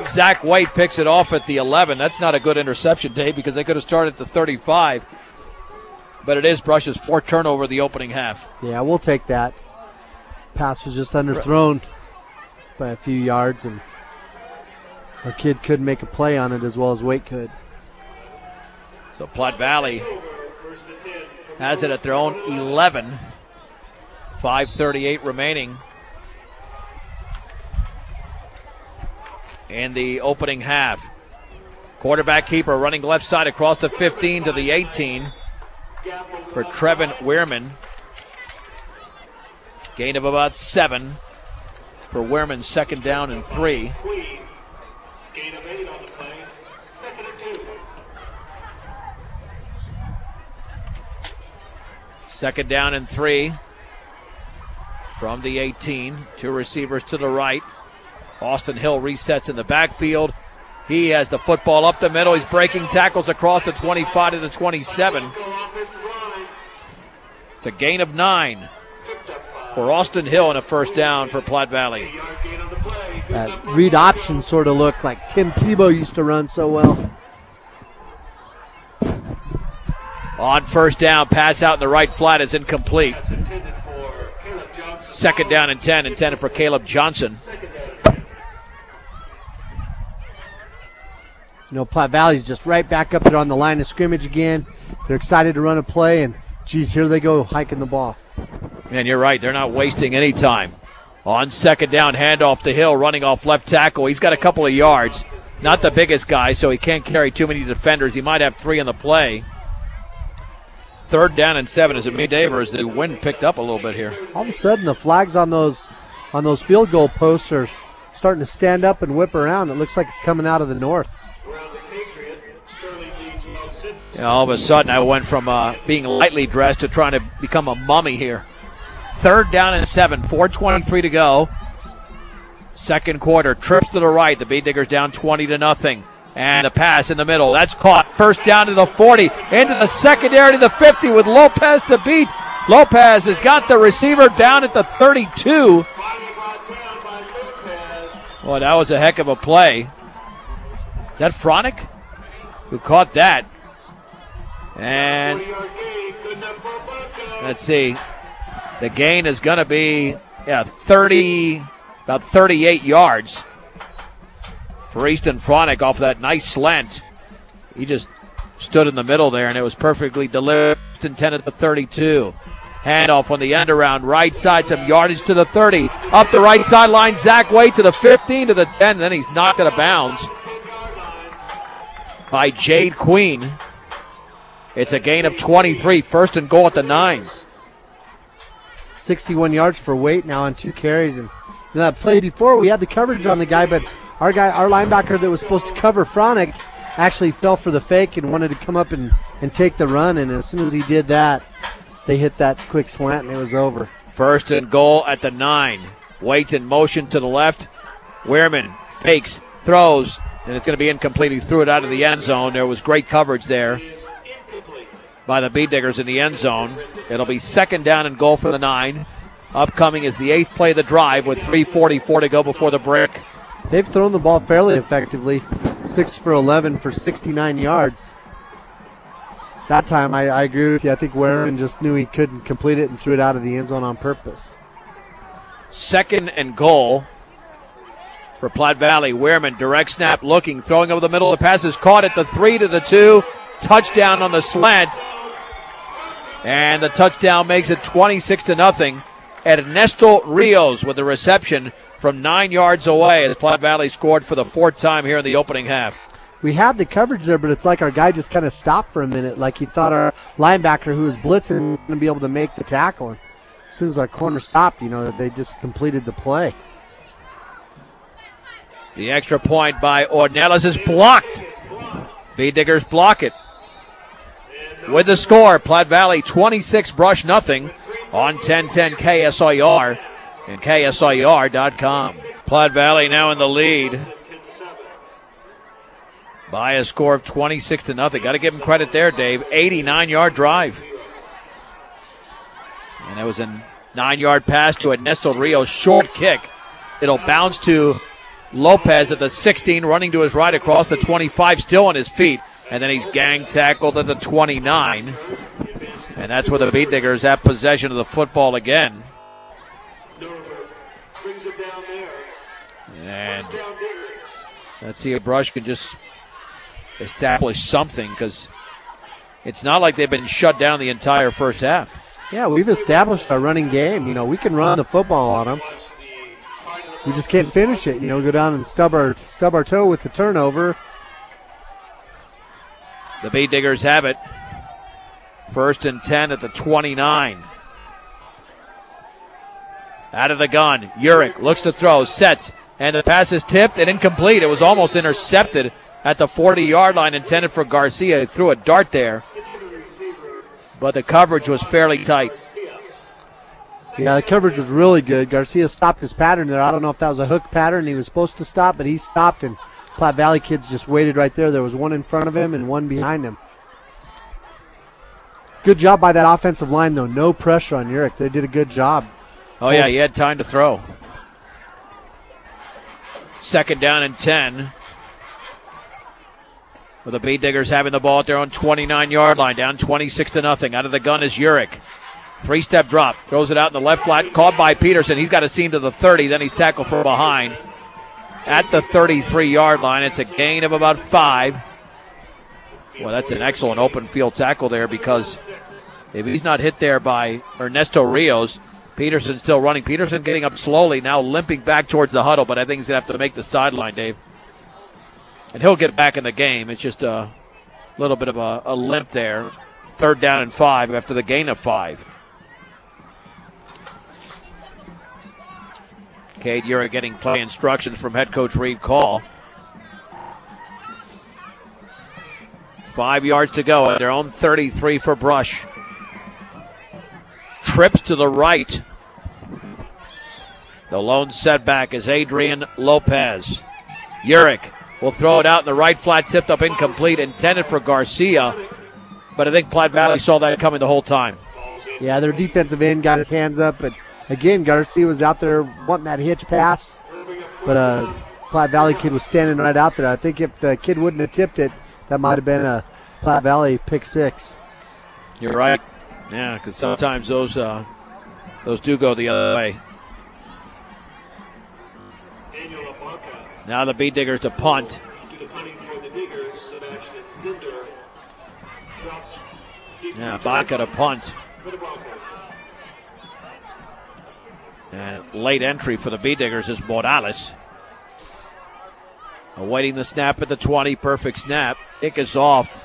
Zach Waite picks it off at the 11. That's not a good interception, Dave, because they could have started at the 35. But it is Brush's 4th turnover the opening half. Yeah, we'll take that. Pass was just underthrown by a few yards, and our kid couldn't make a play on it as well as Waite could. So Platte Valley has it at their own 11. 5:38 remaining in the opening half. Quarterback keeper running left side across the 15 to the 18 for Trevin Wehrman. Gain of about 7 for Wehrman, 2nd down and 3. Gain of 8 on the play, 2nd and 2. 2nd down and 3 from the 18. 2 receivers to the right. Austin Hill resets in the backfield. He has the football up the middle. He's breaking tackles across the 25 to the 27. It's a gain of 9 for Austin Hill and a 1st down for Platte Valley. That read option sort of looked like Tim Tebow used to run so well. On 1st down, pass out in the right flat is incomplete. 2nd down and 10, intended for Caleb Johnson. Platte Valley's just right back up there on the line of scrimmage again. They're excited to run a play, and, geez, here they go hiking the ball. Man, you're right. They're not wasting any time. On 2nd down, handoff to Hill, running off left tackle. He's got a couple of yards. Not the biggest guy, so he can't carry too many defenders. He might have 3 in the play. 3rd down and 7. Is it me, Dave, or is the wind picked up a little bit here? All of a sudden, the flags on those field goal posts are starting to stand up and whip around. It looks like it's coming out of the north. All of a sudden, I went from being lightly dressed to trying to become a mummy here. 3rd down and 7, 4:23 to go. 2nd quarter, trips to the right. The Bee Diggers down 20-0. And the pass in the middle. That's caught. 1st down to the 40. Into the secondary to the 50 with Lopez to beat. Lopez has got the receiver down at the 32. Well, that was a heck of a play. Is that Fronick who caught that? And let's see. The gain is going to be about 38 yards for Easton Fronick off that nice slant. He just stood in the middle there, and it was perfectly delivered. Intended to 32. Handoff on the end around right side, some yardage to the 30. Up the right sideline, Zach Waite to the 15 to the 10, and then he's knocked out of bounds by Jade Queen. It's a gain of 23, 1st and goal at the 9. 61 yards for Waite now on 2 carries. And that play before, we had the coverage on the guy, but our linebacker that was supposed to cover Fronick actually fell for the fake and wanted to come up and take the run. And as soon as he did that, they hit that quick slant and it was over. 1st and goal at the 9. Waite in motion to the left. Wehrman fakes, throws, and it's going to be incomplete. He threw it out of the end zone. There was great coverage there by the Bee Diggers in the end zone. It'll be 2nd down and goal for the 9. Upcoming is the 8th play of the drive with 3:44 to go before the break. They've thrown the ball fairly effectively. 6 for 11 for 69 yards. That time, I agree with you. I think Warren just knew he couldn't complete it and threw it out of the end zone on purpose. 2nd and goal for Platte Valley. Wehrman, direct snap, looking, throwing over the middle. The pass is caught at the 3 to the 2. Touchdown on the slant. And the touchdown makes it 26-0. Ernesto Rios with the reception from 9 yards away as Platte Valley scored for the 4th time here in the opening half. We had the coverage there, but it's like our guy just kind of stopped for a minute, like he thought our linebacker who was blitzing was going to be able to make the tackle. as soon as our corner stopped, they just completed the play. The extra point by Ornelas is blocked. B-Diggers block it. With the score, Platte Valley 26, Brush nothing on 1010 KSIR and KSIR.com. Platte Valley now in the lead by a score of 26-0. Got to give him credit there, Dave. 89-yard drive. And that was a 9-yard pass to Ernesto Rios. Short kick. It'll bounce to Lopez at the 16, running to his right across the 25, still on his feet. And then he's gang tackled at the 29. And that's where the B-Diggers have possession of the football again. And let's see if Brush can just establish something, because it's not like they've been shut down the entire first half. Yeah, we've established our running game. We can run the football on them. We just can't finish it. Go down and stub our toe with the turnover. The B-Diggers have it. 1st and 10 at the 29. Out of the gun, Urick looks to throw, sets, and the pass is tipped and incomplete. It was almost intercepted at the 40-yard line, intended for Garcia. He threw a dart there, but the coverage was fairly tight. Yeah, the coverage was really good. Garcia stopped his pattern there. I don't know if that was a hook pattern he was supposed to stop, but he stopped, and Platte Valley kids just waited right there. There was one in front of him and one behind him. Good job by that offensive line, though. No pressure on Urick. They did a good job. Oh, yeah, he had time to throw. 2nd down and 10. With the B-Diggers having the ball at their own 29-yard line, down 26-0. Out of the gun is Urick. 3-step drop, throws it out in the left flat, caught by Peterson. He's got a seam to the 30, then he's tackled from behind at the 33-yard line. It's a gain of about 5. Well, that's an excellent open field tackle there, because if he's not hit there by Ernesto Rios, Peterson's still running. Peterson getting up slowly, now limping back towards the huddle, but I think he's going to have to make the sideline, Dave. And he'll get back in the game. It's just a little bit of a limp there. 3rd down and 5 after the gain of 5. Cade Urick getting play instructions from head coach Reed Call. 5 yards to go at their own 33 for Brush. Trips to the right. The lone setback is Adrian Lopez. Urick will throw it out in the right flat, tipped up incomplete, intended for Garcia. But I think Platte Valley saw that coming the whole time. Yeah, their defensive end got his hands up, but again, Garcia was out there wanting that hitch pass. But Platte Valley kid was standing right out there. I think if the kid wouldn't have tipped it, that might have been a Platte Valley pick 6. You're right. Yeah, because sometimes those do go the other way. Now the B-Diggers to punt. Yeah, Baca to punt. And late entry for the B-Diggers is Morales. Awaiting the snap at the 20, perfect snap. Kick is off.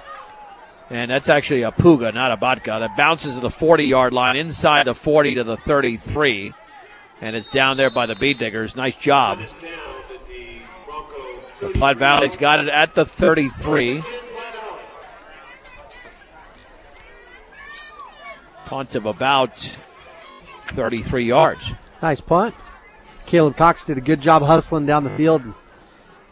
And that's actually a Puga, not a Baca. That bounces to the 40-yard line, inside the 40 to the 33. And it's down there by the B-Diggers. Nice job. The Platte Valley's got it at the 33. Punt of about 33 yards. Nice punt. Caleb Cox did a good job hustling down the field and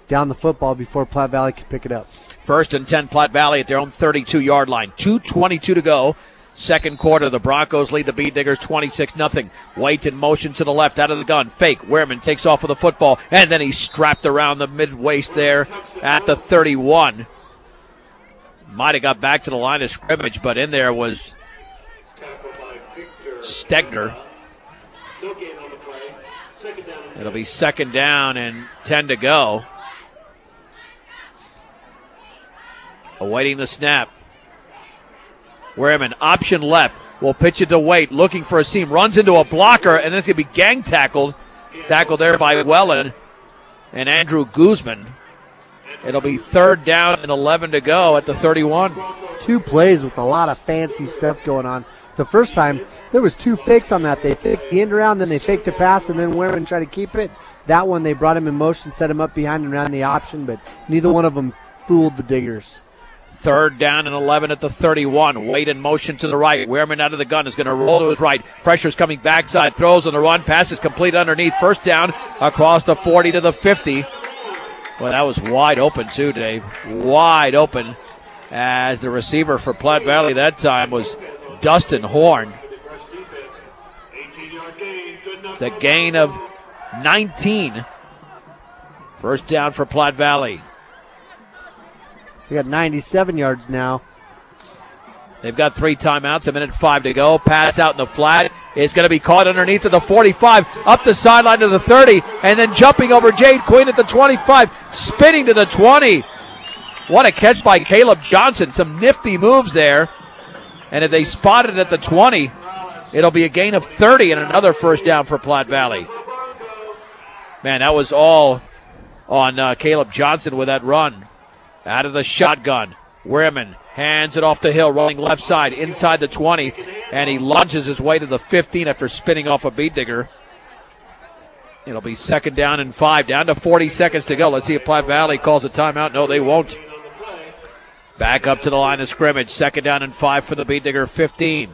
down the football before Platte Valley could pick it up. 1st and 10, Platte Valley at their own 32-yard line. 2:22 to go. Second quarter, the Broncos lead the B-Diggers 26-0. Waits in motion to the left, out of the gun. Fake. Wehrman takes off with the football, and then he's strapped around the mid-waist there at the 31. Might have got back to the line of scrimmage, but in there was Stegner. It'll be 2nd down and 10 to go. Awaiting the snap. Wehrman, option left, will pitch it to Waite, looking for a seam, runs into a blocker, and then it's going to be gang tackled. Tackled there by Wellen and Andrew Guzman. It'll be 3rd down and 11 to go at the 31. 2 plays with a lot of fancy stuff going on. The first time, there was 2 fakes on that. They faked the end around, then they faked a pass, and then Wehrman tried to keep it. That one, they brought him in motion, set him up behind and ran the option, but neither one of them fooled the Diggers. 3rd down and 11 at the 31. Wade in motion to the right. Wehrman out of the gun is going to roll to his right. Pressure's coming backside. Throws on the run. Pass is complete underneath. 1st down across the 40 to the 50. Well, that was wide open too, Dave. Wide open, as the receiver for Platte Valley that time was Dustin Horn. It's a gain of 19. 1st down for Platte Valley. They got 97 yards now. They've got 3 timeouts, 1:05 to go. Pass out in the flat. It's going to be caught underneath of the 45, up the sideline to the 30, and then jumping over Jade Queen at the 25, spinning to the 20. What a catch by Caleb Johnson. Some nifty moves there. And if they spot it at the 20, it'll be a gain of 30 and another 1st down for Platte Valley. Man, that was all on Caleb Johnson with that run. Out of the shotgun, Wehrman hands it off the hill, running left side, inside the 20, and he lunges his way to the 15 after spinning off a beat digger. It'll be 2nd down and 5, down to 40 seconds to go. Let's see if Platte Valley calls a timeout. No, they won't. Back up to the line of scrimmage, 2nd down and 5 for the beat digger, 15.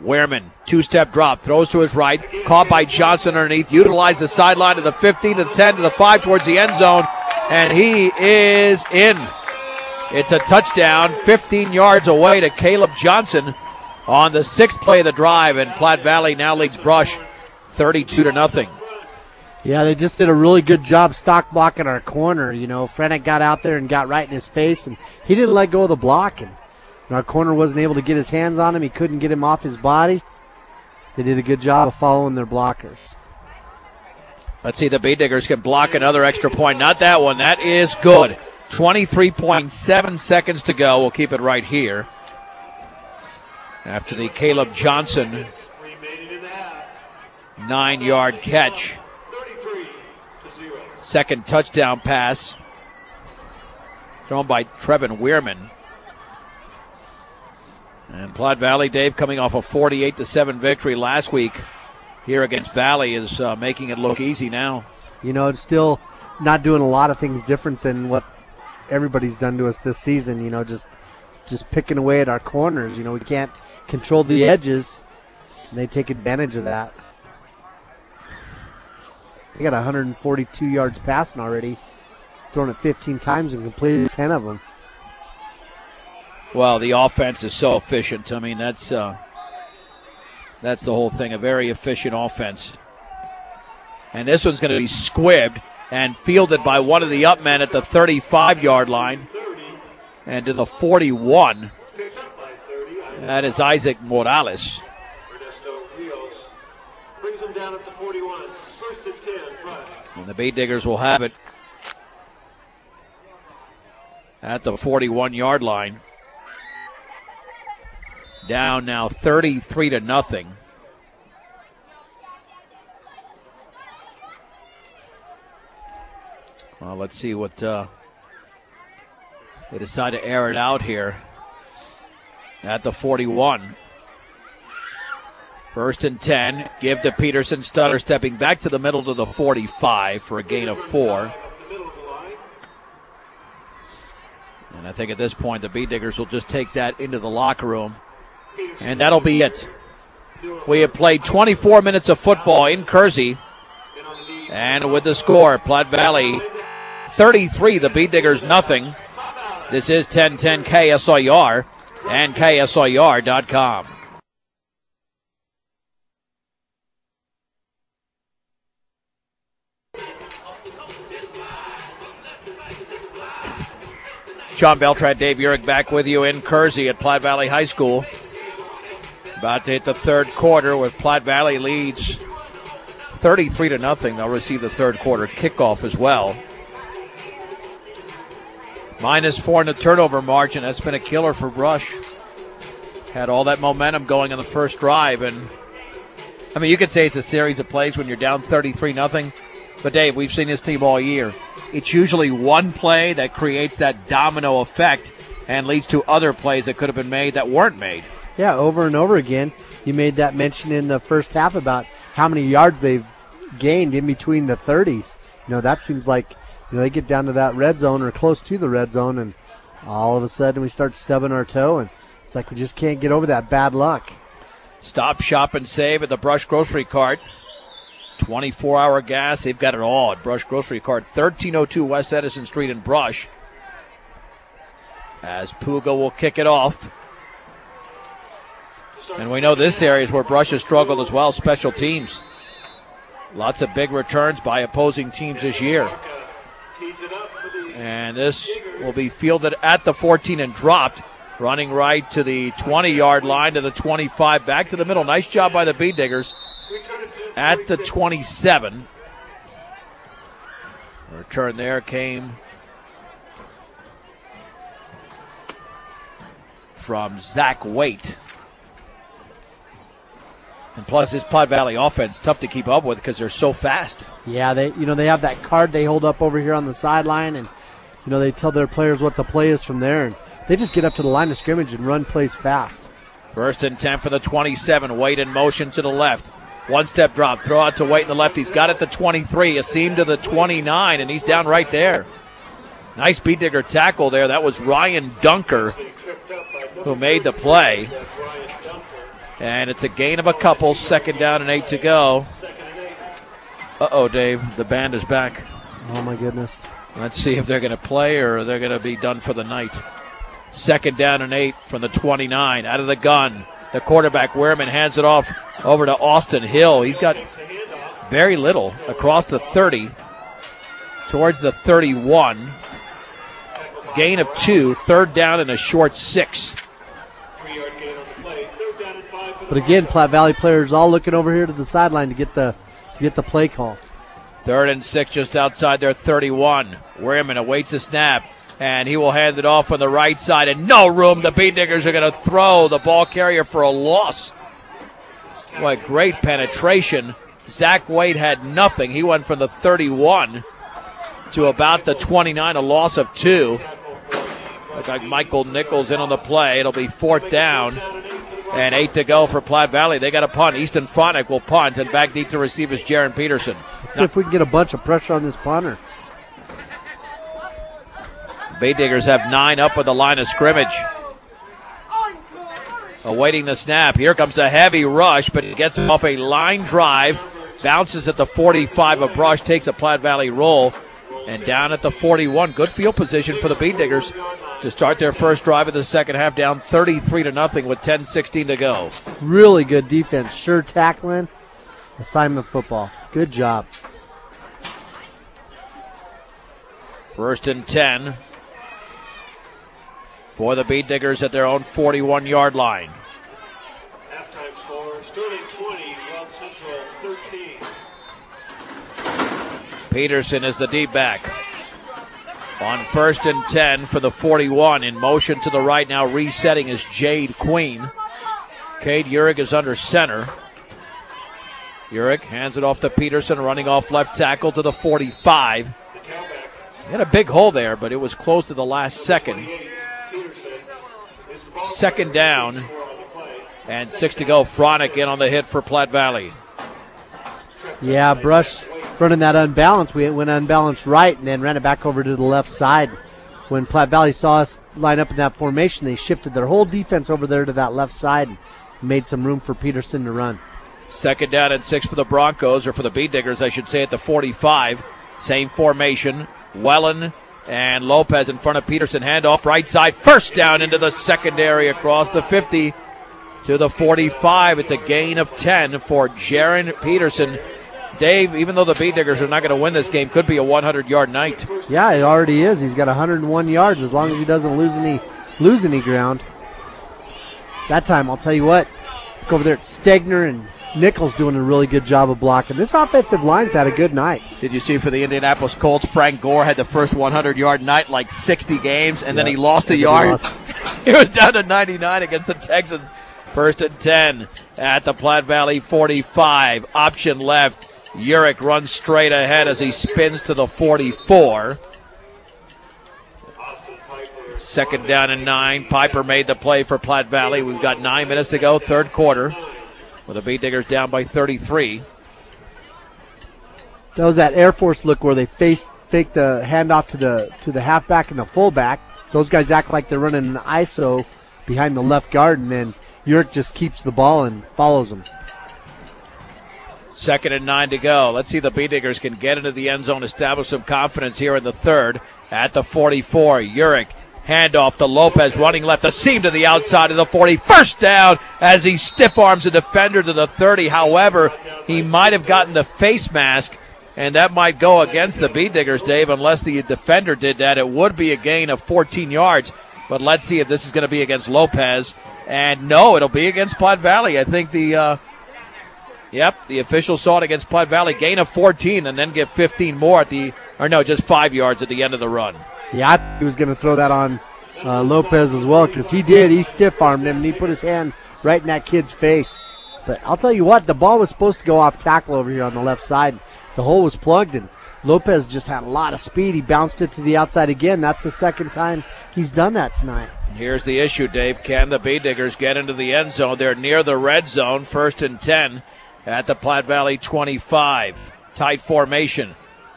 Wehrman, 2-step drop, throws to his right, caught by Johnson underneath, utilized the sideline to the 15, to the 10, to the 5, towards the end zone, and he is in. It's a touchdown, 15 yards away to Caleb Johnson on the 6th play of the drive, and Platte Valley now leads Brush 32-0. Yeah, they just did a really good job stock blocking our corner. You know, Frennick got out there and got right in his face, and he didn't let go of the block, and our corner wasn't able to get his hands on him. He couldn't get him off his body. They did a good job of following their blockers. Let's see, the Beat Diggers can block another extra point. Not that one. That is good. 23.7 seconds to go. We'll keep it right here. After the Caleb Johnson 9-yard catch. 2nd touchdown pass thrown by Trevin Wehrman. And Platte Valley, Dave, coming off a 48-7 victory last week here against Valley, is making it look easy now. You know, it's still not doing a lot of things different than what everybody's done to us this season. You know, just picking away at our corners. You know, we can't control the edges, and they take advantage of that. They got 142 yards passing already, thrown it 15 times and completed 10 of them. Well, the offense is so efficient. I mean, that's the whole thing, a very efficient offense. And this one's going to be squibbed and fielded by one of the up men at the 35-yard line and to the 41. That is Isaac Morales. Brings him down at the 41. 1st and 10. And the Beat Diggers will have it at the 41-yard line. Down now 33-0. Well, let's see what they decide to air it out here at the 41. 1st and 10. Give to Peterson. Stutter stepping back to the middle to the 45 for a gain of 4. And I think at this point the Beat Diggers will just take that into the locker room. And that'll be it. We have played 24 minutes of football in Kersey. And with the score, Platte Valley 33, the Beat Diggers nothing. This is 1010 KSIR and KSIR.com. John Beltran, Dave Urick back with you in Kersey at Platte Valley High School. About to hit the 3rd quarter with Platte Valley leads 33-0. They'll receive the 3rd quarter kickoff as well. -4 in the turnover margin. That's been a killer for Brush. Had all that momentum going on the first drive. And, I mean, you could say it's a series of plays when you're down 33-0. But, Dave, we've seen this team all year. It's usually one play that creates that domino effect and leads to other plays that could have been made that weren't made. Yeah, over and over again. You made that mention in the first half about how many yards they've gained in between the 30s. That seems like they get down to that red zone or close to the red zone, and all of a sudden we start stubbing our toe, and it's like we just can't get over that bad luck. Stop, shop, and save at the Brush Grocery Cart. 24-hour gas. They've got it all at Brush Grocery Cart, 1302 West Edison Street in Brush. As Puga will kick it off. And we know this area is where Brush has struggled as well, special teams. Lots of big returns by opposing teams this year. And this will be fielded at the 14 and dropped. Running right to the 20-yard line, to the 25, back to the middle. Nice job by the Bee Diggers at the 27. Return there came from Zach Waite. And plus, this Platte Valley offense tough to keep up with because they're so fast. Yeah, they have that card they hold up over here on the sideline, and they tell their players what the play is from there, and they just get up to the line of scrimmage and run plays fast. 1st and 10 for the 27. Waite in motion to the left. One-step drop, throw out to Waite in the left. He's got it at the 23, a seam to the 29, and he's down right there. Nice Bee Digger tackle there. That was Ryan Dunker who made the play. And it's a gain of a couple, 2nd down and 8 to go. Uh-oh, Dave, the band is back. Oh, my goodness. Let's see if they're going to play or they're going to be done for the night. 2nd down and 8 from the 29. Out of the gun, the quarterback, Wehrman, hands it off over to Austin Hill. He's got very little across the 30 towards the 31. Gain of 2, 3rd down and a short 6. But again, Platte Valley players all looking over here to the sideline to get the play call. 3rd and 6 just outside their 31. Wehrman awaits the snap, and he will hand it off on the right side, and no room. The Bee Diggers are going to throw the ball carrier for a loss. What great penetration. Zach Waite had nothing. He went from the 31 to about the 29, a loss of 2. Looks like Michael Nichols in on the play. It'll be 4th down. And 8 to go for Platte Valley. They got a punt. Easton Fronick will punt, and back deep to receive is Jaron Peterson. Let's see if we can get a bunch of pressure on this punter. Bee Diggers have 9 up at the line of scrimmage. Awaiting the snap. Here comes a heavy rush, but it gets off a line drive. Bounces at the 45 of Brush, takes a Platte Valley roll. And down at the 41. Good field position for the Bee Diggers to start their first drive of the second half, down 33-0 with 10:16 to go. Really good defense. Sure tackling. Assignment football. Good job. 1st and 10 for the Bee Diggers at their own 41-yard line. Halftime score, Sterling 20, Guelph Central 13. Peterson is the deep back. On 1st and 10 for the 41. In motion to the right now, resetting is Jade Queen. Cade Urick is under center. Urick hands it off to Peterson, running off left tackle to the 45. He had a big hole there, but it was close to the last second. 2nd down and 6 to go. Fronick in on the hit for Platte Valley. Yeah, Brush running that unbalanced. We went unbalanced right and then ran it back over to the left side. When Platte Valley saw us line up in that formation, they shifted their whole defense over there to that left side and made some room for Peterson to run. 2nd down and 6 for the Broncos, or for the Bee Diggers, I should say, at the 45. Same formation. Wellen and Lopez in front of Peterson. Handoff right side. 1st down into the secondary across the 50 to the 45. It's a gain of 10 for Jaron Peterson. Dave, even though the Bee Diggers are not going to win this game, could be a 100-yard night. Yeah, it already is. He's got 101 yards as long as he doesn't lose any ground. That time, I'll tell you what, look over there at Stegner and Nichols doing a really good job of blocking. This offensive line's had a good night. Did you see for the Indianapolis Colts, Frank Gore had the first 100-yard night like 60 games, and then he lost a yard. He was down to 99 against the Texans. 1st and 10 at the Platte Valley 45. Option left. Urick runs straight ahead as he spins to the 44. Second down and 9. Piper made the play for Platte Valley. We've got 9 minutes to go, third quarter, with the Bee Diggers down by 33. That was that Air Force look where they faked the handoff to the halfback and the fullback. Those guys act like they're running an ISO behind the left guard, and then Urick just keeps the ball and follows them. Second and 9 to go. Let's see if the Bee Diggers can get into the end zone, establish some confidence here in the third. At the 44, Urick, handoff to Lopez, running left, a seam to the outside of the 40. First down as he stiff arms a defender to the 30. However, he might have gotten the face mask, and that might go against the Bee Diggers, Dave, unless the defender did that. It would be a gain of 14 yards, but let's see if this is going to be against Lopez. And no, it'll be against Platte Valley. I think the official saw it against Platte Valley. Gain of 14 and then get 15 more just 5 yards at the end of the run. Yeah, I thought he was going to throw that on Lopez as well, because he did. He stiff-armed him, and he put his hand right in that kid's face. But I'll tell you what, the ball was supposed to go off tackle over here on the left side. The hole was plugged, and Lopez just had a lot of speed. He bounced it to the outside again. That's the second time he's done that tonight. Here's the issue, Dave. Can the Bee Diggers get into the end zone? They're near the red zone, 1st and 10 at the Platte Valley 25. Tight formation.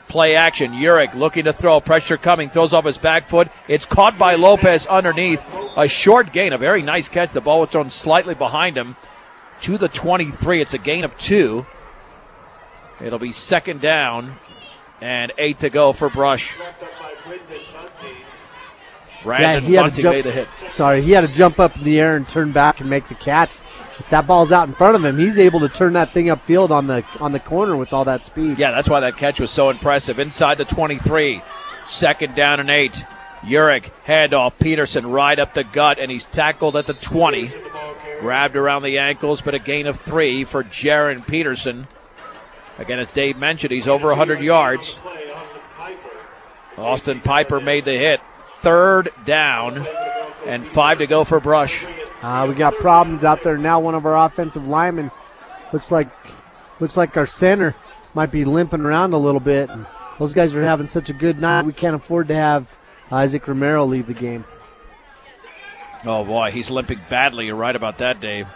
Play action. Urick looking to throw. Pressure coming. Throws off his back foot. It's caught by Lopez underneath. A short gain. A very nice catch. The ball was thrown slightly behind him to the 23. It's a gain of 2. It'll be second down and 8 to go for Brush. Brandon Bunting made the hit. Sorry, he had to jump up in the air and turn back and make the catch. If that ball's out in front of him, he's able to turn that thing upfield on the corner with all that speed. Yeah, that's why that catch was so impressive. Inside the 23, second down and 8. Urick, handoff, Peterson right up the gut, and he's tackled at the 20. Grabbed around the ankles, but a gain of 3 for Jaron Peterson. Again, as Dave mentioned, he's over 100 yards. Austin Piper made the hit. Third down and 5 to go for Brush. We got problems out there now. One of our offensive linemen looks like our center might be limping around a little bit. And those guys are having such a good night. We can't afford to have Isaac Romero leave the game. Oh boy, he's limping badly. You're right about that, Dave.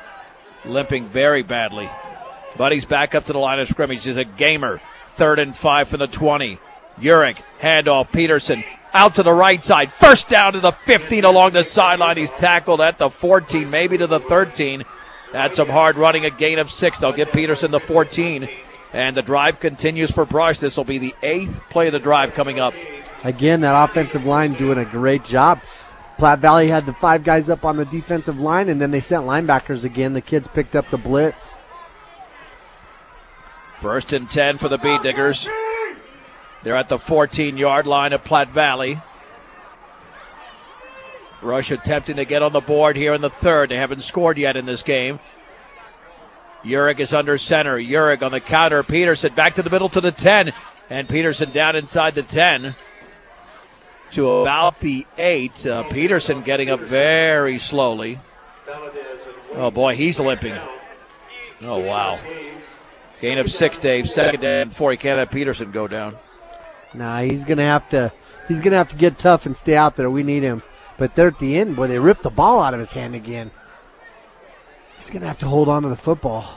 Limping very badly. But he's back up to the line of scrimmage. He's a gamer. 3rd and 5 from the 20. Urick, handoff, Peterson. Out to the right side. First down to the 15 along the sideline. He's tackled at the 14, maybe to the 13. That's some hard running, a gain of 6. They'll get Peterson the 14. And the drive continues for Brush. This will be the 8th play of the drive coming up. Again, that offensive line doing a great job. Platte Valley had the 5 guys up on the defensive line, and then they sent linebackers again. The kids picked up the blitz. 1st and 10 for the Bee Diggers. They're at the 14-yard line of Platte Valley. Rush attempting to get on the board here in the third. They haven't scored yet in this game. Urick is under center. Urick on the counter. Peterson back to the middle to the 10. And Peterson down inside the 10 to about the 8. Peterson getting up very slowly. Oh, boy, he's limping. Oh, wow. Gain of 6, Dave. Second and 4. He can't have Peterson go down. Nah, he's gonna have to get tough and stay out there. We need him. But they're at the end, boy, they ripped the ball out of his hand again. He's gonna have to hold on to the football.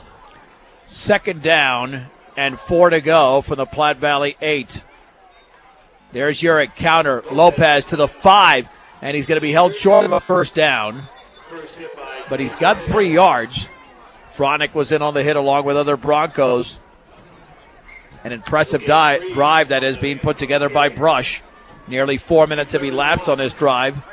Second down and 4 to go from the Platte Valley 8. There's Urick, counter, Lopez to the 5, and he's going to be held short of a first down. But he's got 3 yards. Fronick was in on the hit along with other Broncos. An impressive drive that is being put together by Brush. Nearly 4 minutes have elapsed on this drive.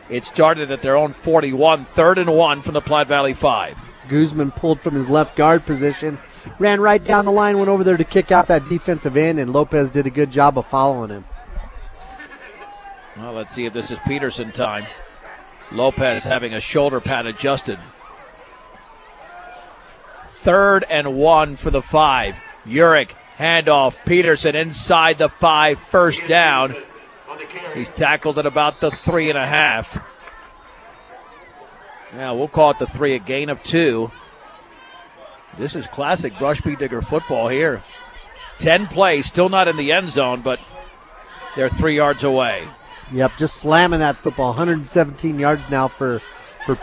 It started at their own 41, 3rd and 1 from the Platte Valley 5. Guzman pulled from his left guard position, ran right down the line, went over there to kick out that defensive end, and Lopez did a good job of following him. Well, let's see if this is Peterson time. Lopez having a shoulder pad adjusted. 3rd and 1 for the 5. Urick, handoff, Peterson inside the 5, first down. He's tackled at about the 3.5. Yeah, we'll call it the 3, a gain of 2. This is classic Brush Bee Digger football here. 10 plays, still not in the end zone, but they're 3 yards away. Yep, just slamming that football. 117 yards now for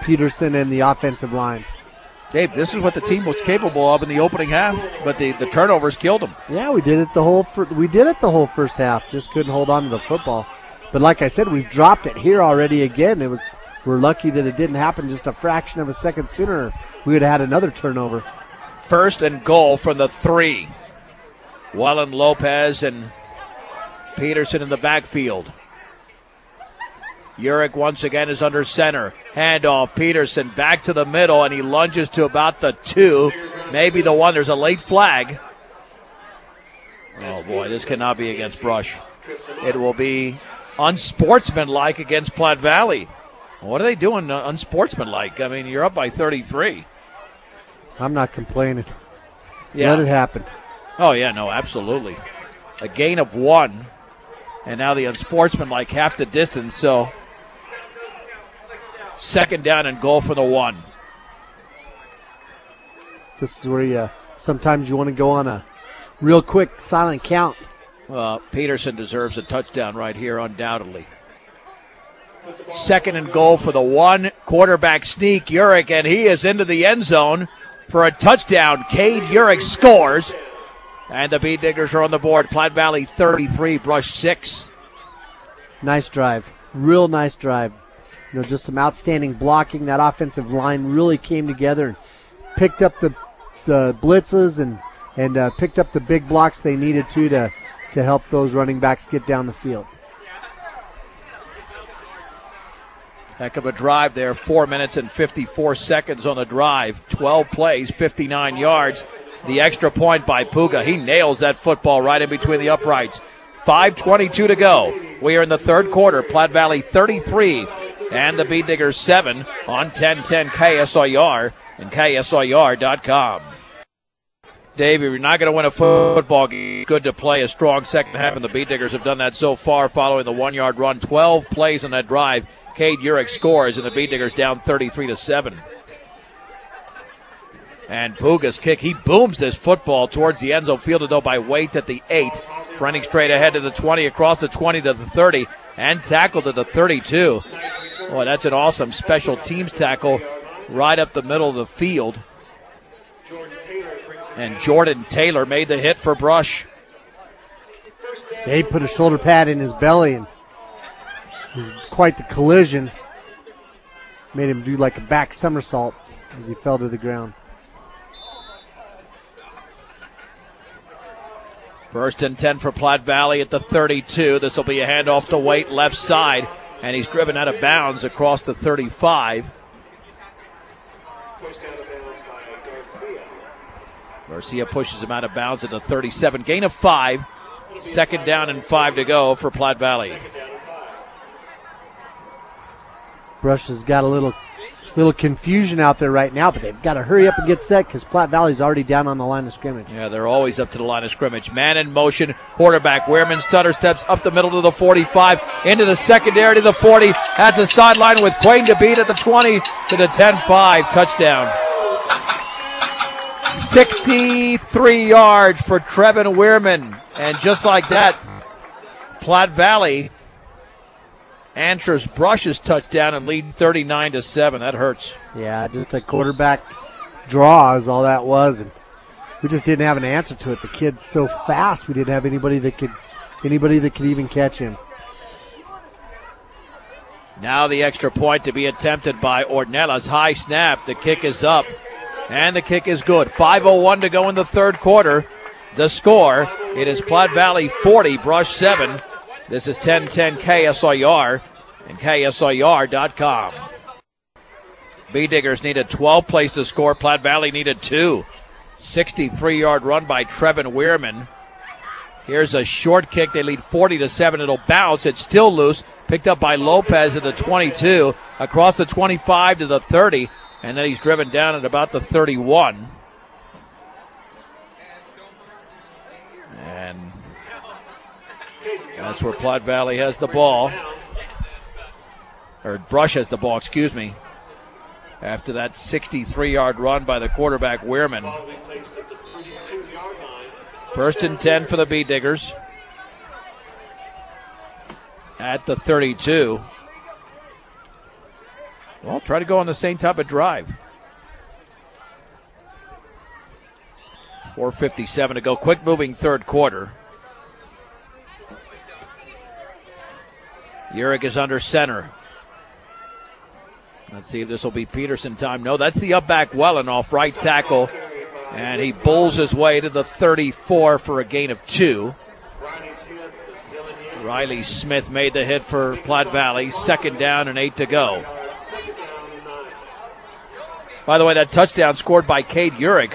Peterson and the offensive line. Dave, this is what the team was capable of in the opening half, but the turnovers killed them. Yeah, we did it the whole first half. Just couldn't hold on to the football. But like I said, we've dropped it here already again. We're lucky that it didn't happen just a fraction of a second sooner. We would have had another turnover. 1st and goal from the 3. Wallen Lopez and Peterson in the backfield. Urich once again is under center. Handoff, Peterson back to the middle, and he lunges to about the 2, maybe the 1. There's a late flag. Oh, boy, this cannot be against Brush. It will be unsportsmanlike against Platte Valley. What are they doing unsportsmanlike? I mean, you're up by 33. I'm not complaining. Yeah. Let it happen. Oh, yeah, no, absolutely. A gain of 1, and now the unsportsmanlike half the distance, so 2nd down and goal for the 1. This is where sometimes you want to go on a real quick silent count. Peterson deserves a touchdown right here, undoubtedly. 2nd and goal for the 1. Quarterback sneak, Urich, and he is into the end zone for a touchdown. Cade Urich scores, and the Bead Diggers are on the board. Platte Valley 33, Brush 6. Nice drive. Real nice drive. Just some outstanding blocking. That offensive line really came together and picked up the blitzes and picked up the big blocks they needed to help those running backs get down the field. Heck of a drive there. 4 minutes and 54 seconds on the drive. 12 plays, 59 yards. The extra point by Puga. He nails that football right in between the uprights. 5:22 to go. We are in the 3rd quarter. Platte Valley 33 and the Bead Diggers 7 on 1010 KSIR and KSIR.com. Dave, if you're not going to win a football game, good to play a strong second half, and the Bead Diggers have done that so far following the 1-yard run. 12 plays on that drive. Cade Urich scores, and the Bead Diggers down 33-7. And Puga's kick, he booms this football towards the end zone, fielded though by Waite at the 8. Running straight ahead to the 20, across the 20 to the 30, and tackled to the 32. Boy, that's an awesome special teams tackle right up the middle of the field. And Jordan Taylor made the hit for Brush. They put a shoulder pad in his belly, and it was quite the collision. Made him do like a back somersault as he fell to the ground. 1st and 10 for Platte Valley at the 32. This will be a handoff to Waite, left side, and he's driven out of bounds across the 35. Garcia pushes him out of bounds at the 37. Gain of 5. 2nd down and 5 to go for Platte Valley. Brush has got a little confusion out there right now, but they've got to hurry up and get set because Platte Valley's already down on the line of scrimmage. Yeah, they're always up to the line of scrimmage. Man in motion, quarterback Wehrman stutter steps up the middle to the 45, into the secondary to the 40, has a sideline with Quayne to beat at the 20 to the 10-5, touchdown. 63 yards for Trevin Wehrman, and just like that, Platte Valley answers Brush's touchdown and lead 39-7. That hurts. Yeah, just a quarterback draw is all that was, and we just didn't have an answer to it. The kid's so fast, we didn't have anybody that could even catch him. Now the extra point to be attempted by Ornelas. High snap. The kick is up, and the kick is good. 5:01 to go in the 3rd quarter. The score, it is Platte Valley 40, Brush 7. This is 1010 KSIR and KSIR.com. Bead Diggers needed 12 plays to score. Platte Valley needed 2. 63-yard run by Trevin Wehrman. Here's a short kick. They lead 40-7. It'll bounce. It's still loose. Picked up by Lopez at the 22. Across the 25 to the 30. And then he's driven down at about the 31. And that's where Platte Valley has the ball. Or Brush has the ball, excuse me. After that 63-yard run by the quarterback, Wehrman. 1st and 10 for the Bead Diggers. at the 32. Well, try to go on the same type of drive. 4:57 to go. Quick moving third quarter. Urick is under center. Let's see if this will be Peterson time. No, that's the up back Wellen off right tackle. And he bowls his way to the 34 for a gain of 2. Riley Smith made the hit for Platte Valley. 2nd down and 8 to go. By the way, that touchdown scored by Cade Urick.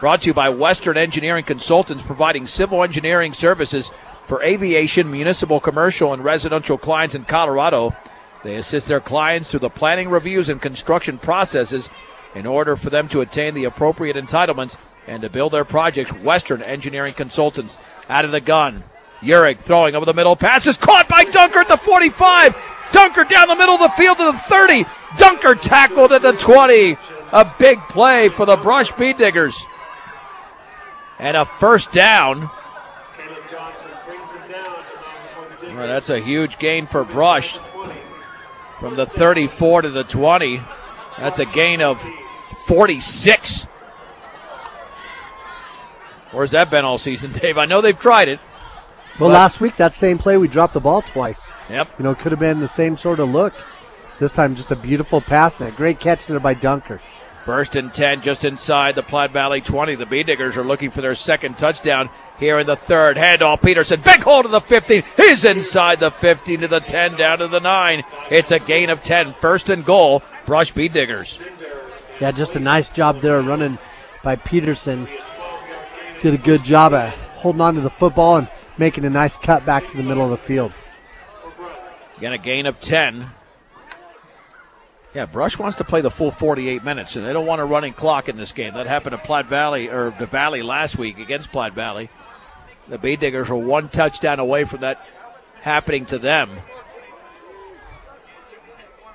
Brought to you by Western Engineering Consultants, providing civil engineering services for aviation, municipal, commercial, and residential clients in Colorado. They assist their clients through the planning reviews and construction processes in order for them to attain the appropriate entitlements and to build their projects. Western Engineering Consultants. Out of the gun. Urick throwing over the middle. Pass is caught by Dunker at the 45. Dunker down the middle of the field to the 30. Dunker tackled at the 20. A big play for the Brush Bead Diggers. And a 1st down. Well, that's a huge gain for Brush. From the 34 to the 20. That's a gain of 46. Where's that been all season, Dave? I know they've tried it. Well, last week, that same play, we dropped the ball twice. Yep. You know, it could have been the same sort of look. This time, just a beautiful pass and a great catch there by Dunker. 1st and 10, just inside the Platte Valley 20. The Bead Diggers are looking for their 2nd touchdown here in the 3rd. Handoff Peterson, big hole to the 15. He's inside the 15 to the 10, down to the 9. It's a gain of 10. 1st and goal, Brush Bead Diggers. Yeah, just a nice job there running by Peterson. Did a good job at holding on to the football and making a nice cut back to the middle of the field. Again, a gain of 10. Yeah, Brush wants to play the full 48 minutes, and they don't want a running clock in this game. That happened to Platte Valley, or the Valley last week against Platte Valley. The Bead Diggers were 1 touchdown away from that happening to them.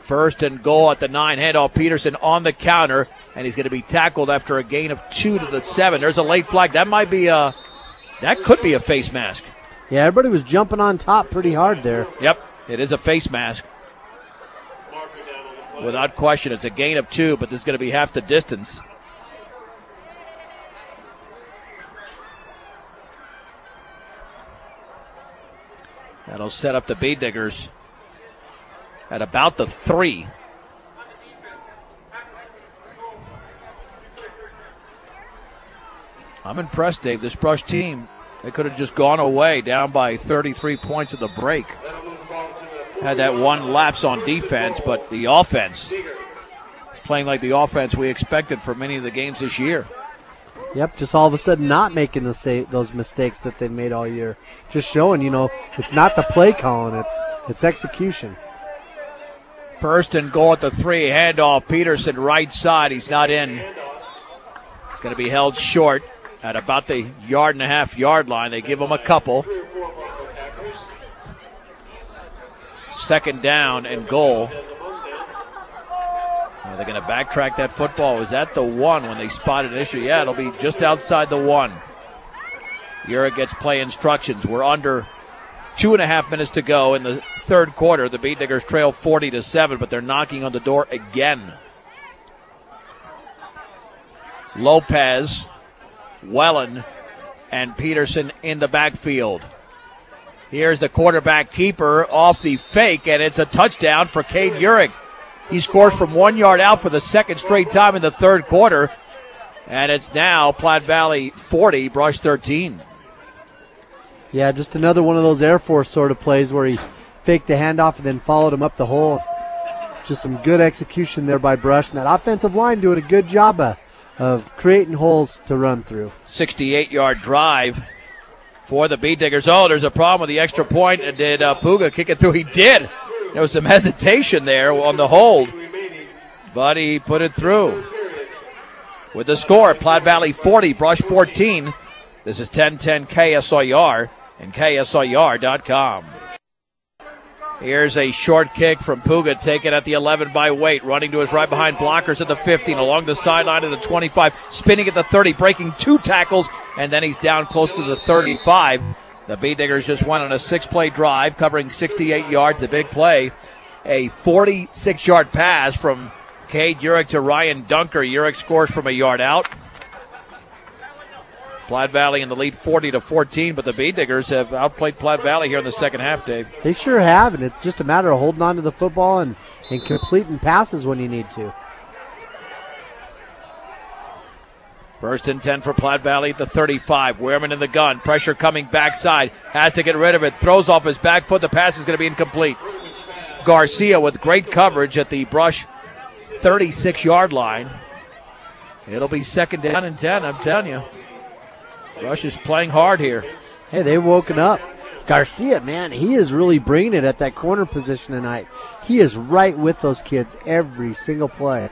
1st and goal at the 9. Handoff Peterson on the counter, and he's going to be tackled after a gain of 2 to the 7. There's a late flag. That might be that could be a face mask. Yeah, everybody was jumping on top pretty hard there. Yep, it is a face mask. Without question, it's a gain of 2, but this is going to be half the distance. That'll set up the Bead Diggers at about the 3. I'm impressed, Dave. This Brush team, they could have just gone away down by 33 points at the break. Had that one lapse on defense, but the offense is playing like the offense we expected for many of the games this year. Yep, just all of a sudden not making those mistakes that they've made all year. Just showing, you know, it's not the play calling, it's execution. 1st and goal at the 3. Handoff Peterson right side. He's not in. It's going to be held short at about the 1.5 line. They give him a couple. 2nd down and goal. Are they going to backtrack that football? Was that the 1 when they spotted an issue? Yeah, it'll be just outside the 1. Urick gets play instructions. We're under 2.5 minutes to go in the 3rd quarter. The Bead Diggers trail 40-7, but they're knocking on the door again. Lopez, Wellen, and Peterson in the backfield. Here's the quarterback keeper off the fake, and it's a touchdown for Cade Urick. He scores from 1 yard out for the 2nd straight time in the 3rd quarter, and it's now Platte Valley 40, Brush 13. Yeah, just another one of those Air Force sort of plays where he faked the handoff and then followed him up the hole. Just some good execution there by Brush, and that offensive line doing a good job of creating holes to run through. 68-yard drive for the Bead Diggers. Oh, there's a problem with the extra point. And did Puga kick it through? He did. There was some hesitation there on the hold, but he put it through. With the score, Platte Valley 40, Brush 14. This is 1010 KSIR and KSIR.com. Here's a short kick from Puga, taken at the 11 by Waite, running to his right behind blockers at the 15, along the sideline of the 25, spinning at the 30, breaking 2 tackles, and then he's down close to the 35. The Bee Diggers just went on a 6-play drive covering 68 yards. The big play, a 46-yard pass from Cade Urich to Ryan Dunker. Urich scores from a yard out. Platte Valley in the lead 40-14, but the Bee Diggers have outplayed Platte Valley here in the second half, Dave. They sure have, and it's just a matter of holding on to the football and completing passes when you need to. First and 10 for Platte Valley at the 35. Wehrman in the gun. Pressure coming backside. Has to get rid of it. Throws off his back foot. The pass is going to be incomplete. Garcia with great coverage at the Brush 36-yard line. It'll be second down and 10, I'm telling you. Brush is playing hard here. Hey, they've woken up. Garcia, man, he is really bringing it at that corner position tonight. He is right with those kids every single play.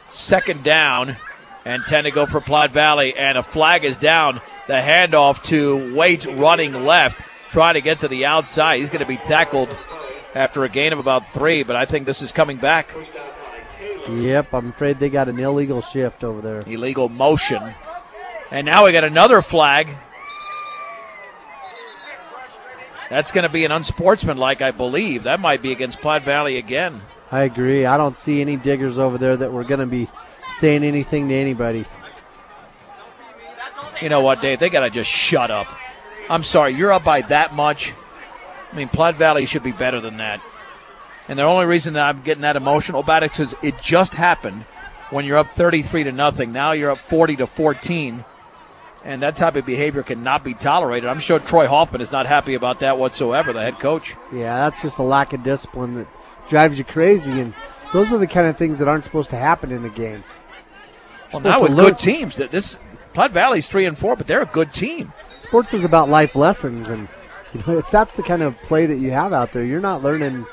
Second down and 10 to go for Platte Valley, and a flag is down. The handoff to Waite running left, trying to get to the outside. He's going to be tackled after a gain of about 3, but I think this is coming back. Yep, I'm afraid they got an illegal shift over there. Illegal motion. And now we got another flag. That's going to be an unsportsmanlike, I believe. That might be against Platte Valley again. I agree. I don't see any Diggers over there that were going to be saying anything to anybody. You know what, Dave? They got to just shut up. I'm sorry, you're up by that much. I mean, Platte Valley should be better than that. And the only reason that I'm getting that emotional about it is it just happened when you're up 33-0. Now you're up 40-14. And that type of behavior cannot be tolerated. I'm sure Troy Hoffman is not happy about that whatsoever, the head coach. Yeah, that's just a lack of discipline that drives you crazy. And those are the kind of things that aren't supposed to happen in the game. Well, now with good teams. This Platte Valley's 3-4, but they're a good team. Sports is about life lessons. And you know, if that's the kind of play that you have out there, you're not learning,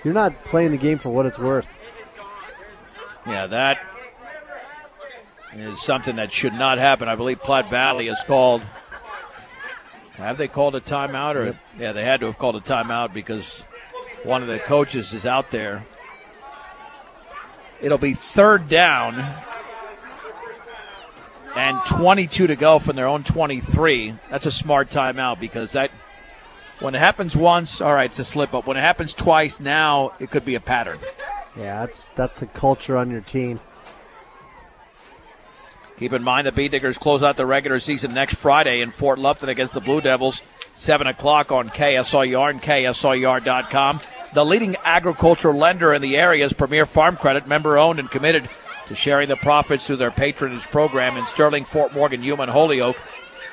you're not playing the game for what it's worth. Yeah, that is something that should not happen. I believe Platte Valley has called. Have they called a timeout? Or Yep. Yeah, they had to have called a timeout because one of the coaches is out there. It'll be third down and 22 to go from their own 23. That's a smart timeout because that, when it happens once, all right, it's a slip up. When it happens twice, now it could be a pattern. Yeah, that's a culture on your team. Keep in mind the Bee Diggers close out the regular season next Friday in Fort Lupton against the Blue Devils, 7 o'clock on KSIR and KSIR.com. The leading agricultural lender in the area is Premier Farm Credit, member-owned and committed to sharing the profits through their patronage program in Sterling, Fort Morgan, Yuma, and Holyoke.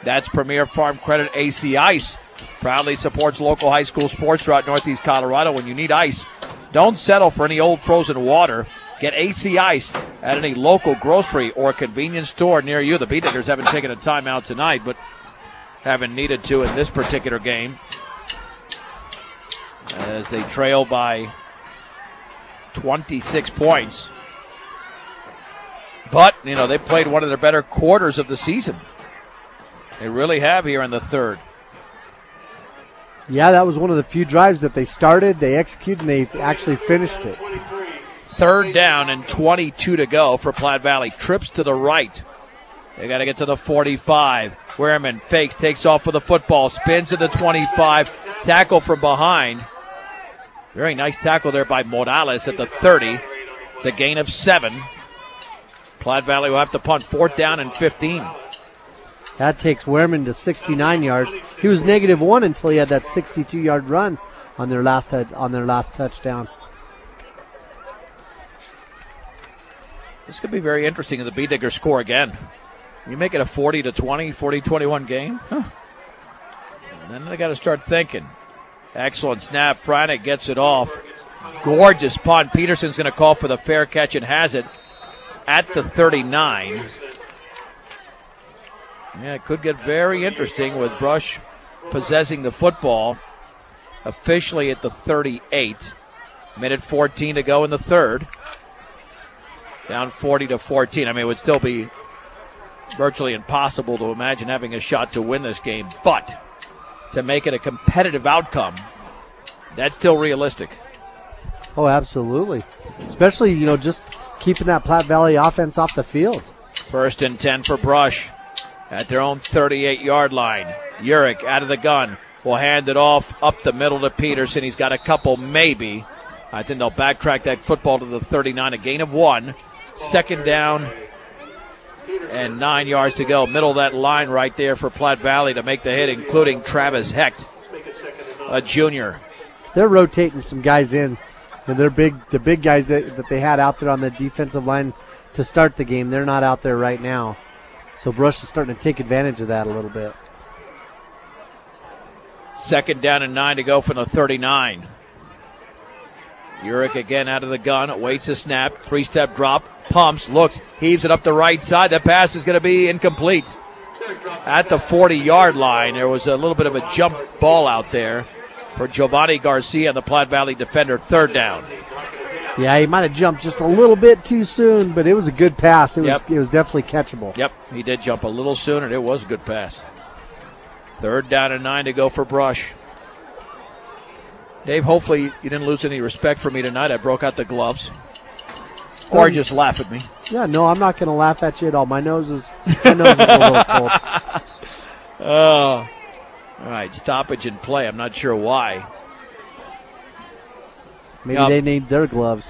That's Premier Farm Credit. AC Ice proudly supports local high school sports throughout Northeast Colorado. When you need ice, don't settle for any old frozen water. Get AC Ice at any local grocery or convenience store near you. The Bee Diggers haven't taken a timeout tonight, but haven't needed to in this particular game as they trail by 26 points. But, you know, they played one of their better quarters of the season. They really have here in the third. Yeah, that was one of the few drives that they started, they executed, and they actually finished it. Third down and 22 to go for Platte Valley. Trips to the right. They got to get to the 45. Wehrman fakes, takes off for the football, spins to the 25. Tackle from behind. Very nice tackle there by Morales at the 30. It's a gain of 7. Platte Valley will have to punt. Fourth down and 15. That takes Wehrman to 69 yards. He was -1 until he had that 62-yard run on their last touchdown. This could be very interesting if the Bee Diggers score again. You make it a 40-20, 40-21 game. Huh. And then they got to start thinking. Excellent snap. Freinig gets it off. Gorgeous punt. Peterson's going to call for the fair catch and has it at the 39. Yeah, it could get very interesting with Brush possessing the football officially at the 38. Minute 14 to go in the third. Down 40-14. I mean, it would still be virtually impossible to imagine having a shot to win this game. But to make it a competitive outcome, that's still realistic. Oh, absolutely. Especially, just keeping that Platte Valley offense off the field. First and 10 for Brush. at their own 38-yard line. Urich out of the gun. Will hand it off up the middle to Peterson. He's got a couple, maybe. I think they'll backtrack that football to the 39, a gain of 1. Second down and 9 yards to go. Middle of that line right there for Platte Valley to make the hit, including Travis Hecht, a junior. They're rotating some guys in, and they're the big guys that they had out there on the defensive line to start the game. They're not out there right now. So Brush is starting to take advantage of that a little bit. Second down and 9 to go from the 39. Urich again out of the gun, waits a snap, 3-step drop, pumps, looks, heaves it up the right side. That pass is going to be incomplete. At the 40-yard line, there was a little bit of a jump ball out there for Giovanni Garcia, the Platte Valley defender. Third down. Yeah, he might have jumped just a little bit too soon, but it was a good pass. It was definitely catchable. Yep, he did jump a little sooner, and it was a good pass. Third down and 9 to go for Brush. Dave, hopefully you didn't lose any respect for me tonight. I broke out the gloves. Or just laugh at me. Yeah, no, I'm not going to laugh at you at all. My nose is a little cold. Oh. All right, stoppage in play. I'm not sure why. Maybe they need their gloves.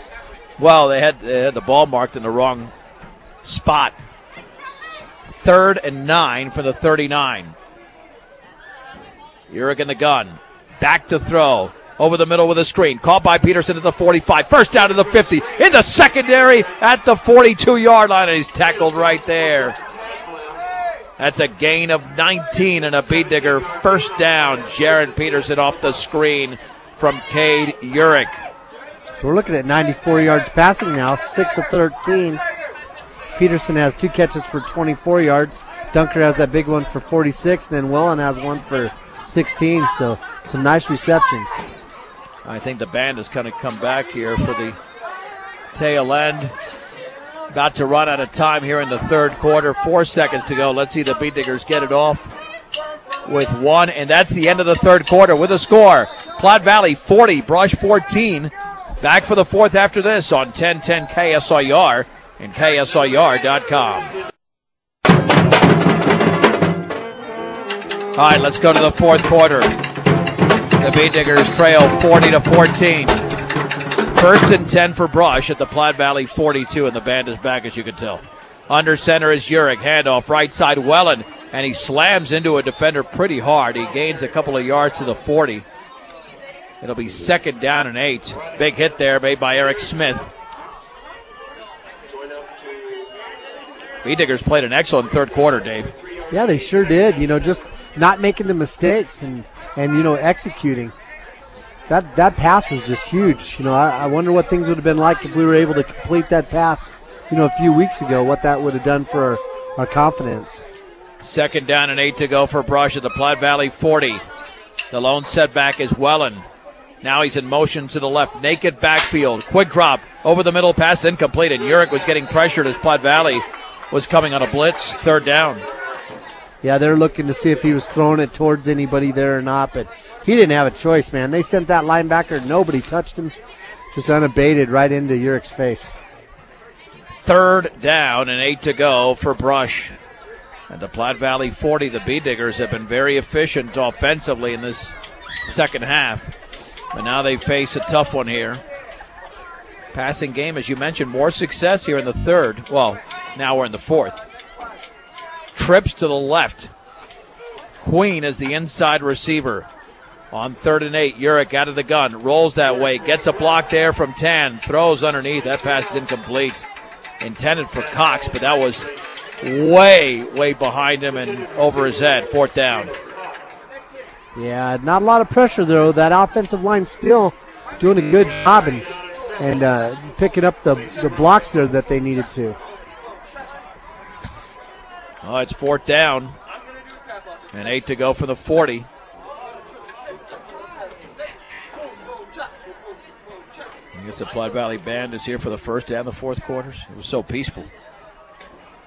Well, they had the ball marked in the wrong spot. Third and 9 for the 39. Urich in the gun. Back to throw. Over the middle with a screen. Caught by Peterson at the 45. First down to the 50. In the secondary at the 42-yard line. And he's tackled right there. That's a gain of 19 and a beat digger. First down. Jaron Peterson off the screen from Cade Urich. So we're looking at 94 yards passing now. 6 of 13. Peterson has 2 catches for 24 yards. Dunker has that big one for 46. And then Wellen has one for 16. So some nice receptions. I think the band has kind of come back here for the tail end. About to run out of time here in the third quarter. 4 seconds to go. Let's see the Beat Diggers get it off with 1. And that's the end of the third quarter with a score. Platte Valley 40, Brush 14. Back for the fourth after this on 1010 KSIR and KSIR.com. All right, let's go to the fourth quarter. The Beat Diggers trail 40-14. First and 10 for Brush at the Platte Valley 42, and the band is back, as you can tell. Under center is Urich. Handoff right side, Wellen, and he slams into a defender pretty hard. He gains a couple of yards to the 40. It'll be second down and 8. Big hit there made by Eric Smith. Beat Diggers played an excellent third quarter, Dave. Yeah, they sure did. Just not making the mistakes and executing. That pass was just huge. I wonder what things would have been like if we were able to complete that pass, a few weeks ago, what that would have done for our confidence. Second down and 8 to go for Brush at the Platte Valley 40. The lone setback is Wellen. Now he's in motion to the left. Naked backfield. Quick drop. Over the middle, pass incomplete. And Urich was getting pressured as Platte Valley was coming on a blitz. Third down. Yeah, they're looking to see if he was throwing it towards anybody there or not, but he didn't have a choice, man. They sent that linebacker. Nobody touched him. Just unabated right into Urich's face. Third down and 8 to go for Brush. At the Platte Valley 40, the Beat Diggers have been very efficient offensively in this second half. But now they face a tough one here. Passing game, as you mentioned, more success here in the third. Well, now we're in the fourth. Trips to the left. Queen is the inside receiver. On 3rd and 8, Urich out of the gun. Rolls that way. Gets a block there from 10. Throws underneath. That pass is incomplete. Intended for Cox, but that was way, way behind him and over his head. Fourth down. Yeah, not a lot of pressure, though. That offensive line still doing a good job and picking up the blocks there that they needed to. Oh, it's fourth down and 8 to go for the 40. I guess the Platte Valley band is here for the first and the fourth quarters. It was so peaceful.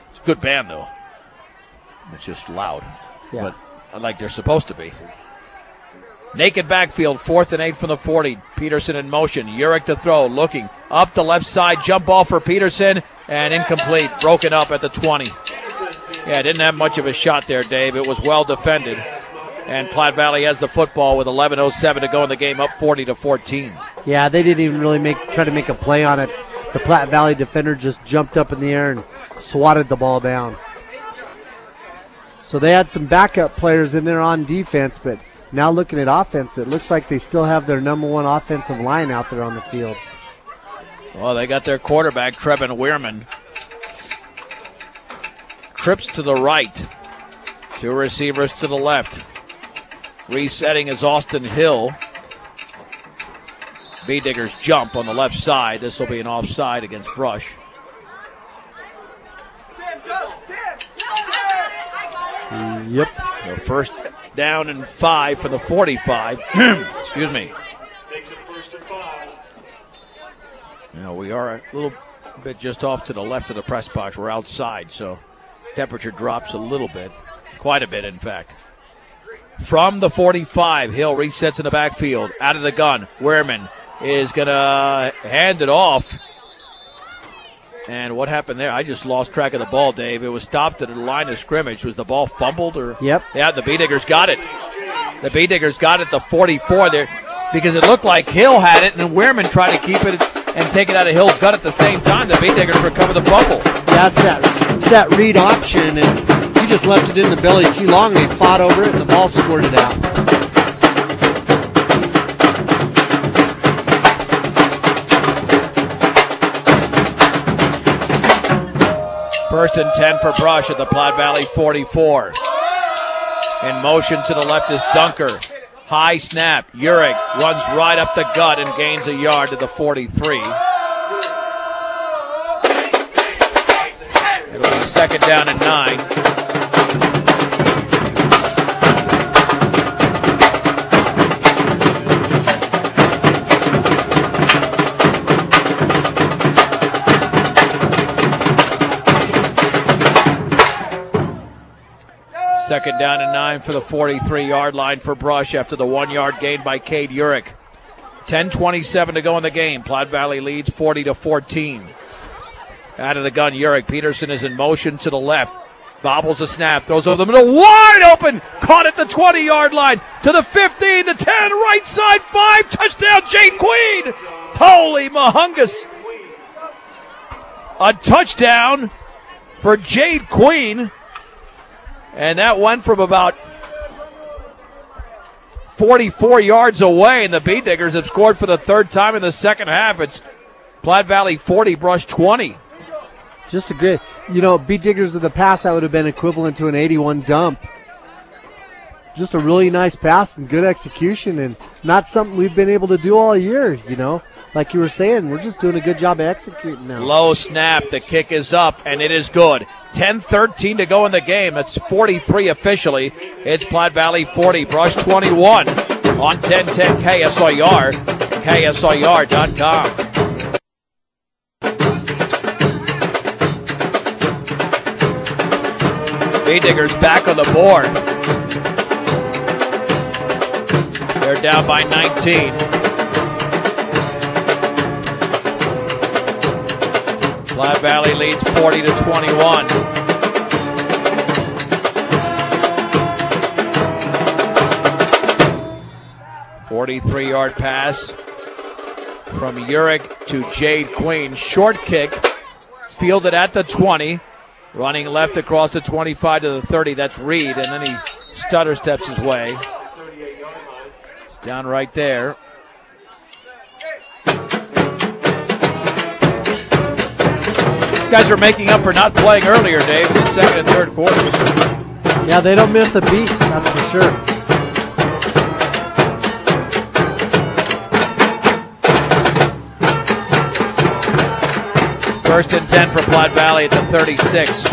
It's a good band, though. It's just loud, but like they're supposed to be. Naked backfield, 4th and 8 from the 40. Peterson in motion. Urich to throw, looking up the left side. Jump ball for Peterson, and incomplete. Broken up at the 20. Yeah, didn't have much of a shot there, Dave. It was well defended. And Platte Valley has the football with 11:07 to go in the game, up 40-14. Yeah, they didn't even really try to make a play on it. The Platte Valley defender just jumped up in the air and swatted the ball down. So they had some backup players in there on defense, but now looking at offense, it looks like they still have their number one offensive line out there on the field. Well, they got their quarterback, Trevin Weirman. Trips to the right. Two receivers to the left. Resetting is Austin Hill. B-Diggers jump on the left side. This will be an offside against Brush. Yep. So first down and 5 for the 45. Excuse me. Makes it 1st and 5. Now we are a little bit just off to the left of the press box. We're outside, so temperature drops a little bit. Quite a bit, in fact. From the 45, Hill resets in the backfield. Out of the gun, Weirman is going to hand it off. And what happened there? I just lost track of the ball, Dave. It was stopped at the line of scrimmage. Was the ball fumbled? Or? Yep. Yeah, the B-Diggers got it. The B-Diggers got it, the 44 there, because it looked like Hill had it, and then Weirman tried to keep it and take it out of Hill's gut at the same time. The B-Diggers recovered the fumble. Yeah, it's that read option, and he just left it in the belly too long. They fought over it, and the ball squirted out. First and 10 for Brush at the Platte Valley 44. In motion to the left is Dunker. High snap. Urick runs right up the gut and gains a yard to the 43. It'll be 2nd down and 9. Second down and 9 for the 43-yard line for Brush after the 1-yard gain by Cade Urick. 10:27 to go in the game. Platte Valley leads 40-14. Out of the gun, Urick. Peterson is in motion to the left. Bobbles a snap. Throws over the middle. Wide open. Caught at the 20-yard line. To the 15, the 10, right side, 5. Touchdown, Jade Queen. Holy mahungus. A touchdown for Jade Queen. And that went from about 44 yards away, and the B-Diggers have scored for the 3rd time in the second half. It's Platte Valley 40, Brush 20. Just a great, B-Diggers of the past, that would have been equivalent to an 81 dump. Just a really nice pass and good execution, and not something we've been able to do all year, Like you were saying, we're just doing a good job of executing now. Low snap, the kick is up, and it is good. 10:13 to go in the game. It's 43 officially. It's Platte Valley 40, Brush 21 on 1010 KSIR, KSIR.com. B-Diggers back on the board. They're down by 19. Platte Valley leads 40-21. A 43-yard pass from Urick to Jade Queen. Short kick, fielded at the 20. Running left across the 25 to the 30. That's Reed, and then he stutter steps his way. It's down right there. These guys are making up for not playing earlier, Dave, in the second and third quarters. Yeah, they don't miss a beat, that's for sure. First and 10 for Platte Valley at the 36.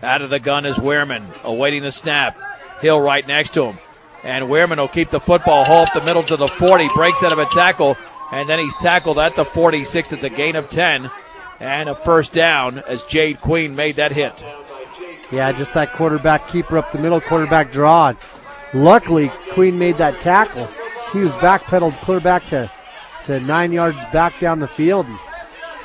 Out of the gun is Weirman, awaiting the snap. Hill right next to him. And Weirman will keep the football whole up the middle to the 40, breaks out of a tackle, and then he's tackled at the 46. It's a gain of 10 and a first down as Jade Queen made that hit. Yeah, just that quarterback keeper up the middle, quarterback draw. Luckily, Queen made that tackle. He was backpedaled clear back to 9 yards back down the field.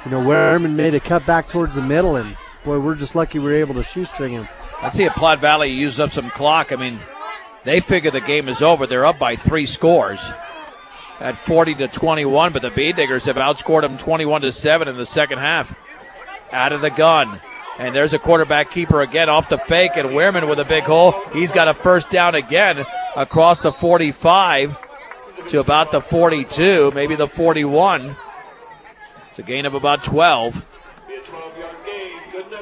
And Wehrman made a cut back towards the middle, and boy, we're just lucky we were able to shoestring him. I see if Platte Valley used up some clock. I mean, they figure the game is over. They're up by 3 scores at 40-21, but the Bee Diggers have outscored them 21-7 in the second half. Out of the gun. And there's a quarterback keeper again off the fake, and Wehrman with a big hole. He's got a first down again across the 45 to about the 42, maybe the 41. It's a gain of about 12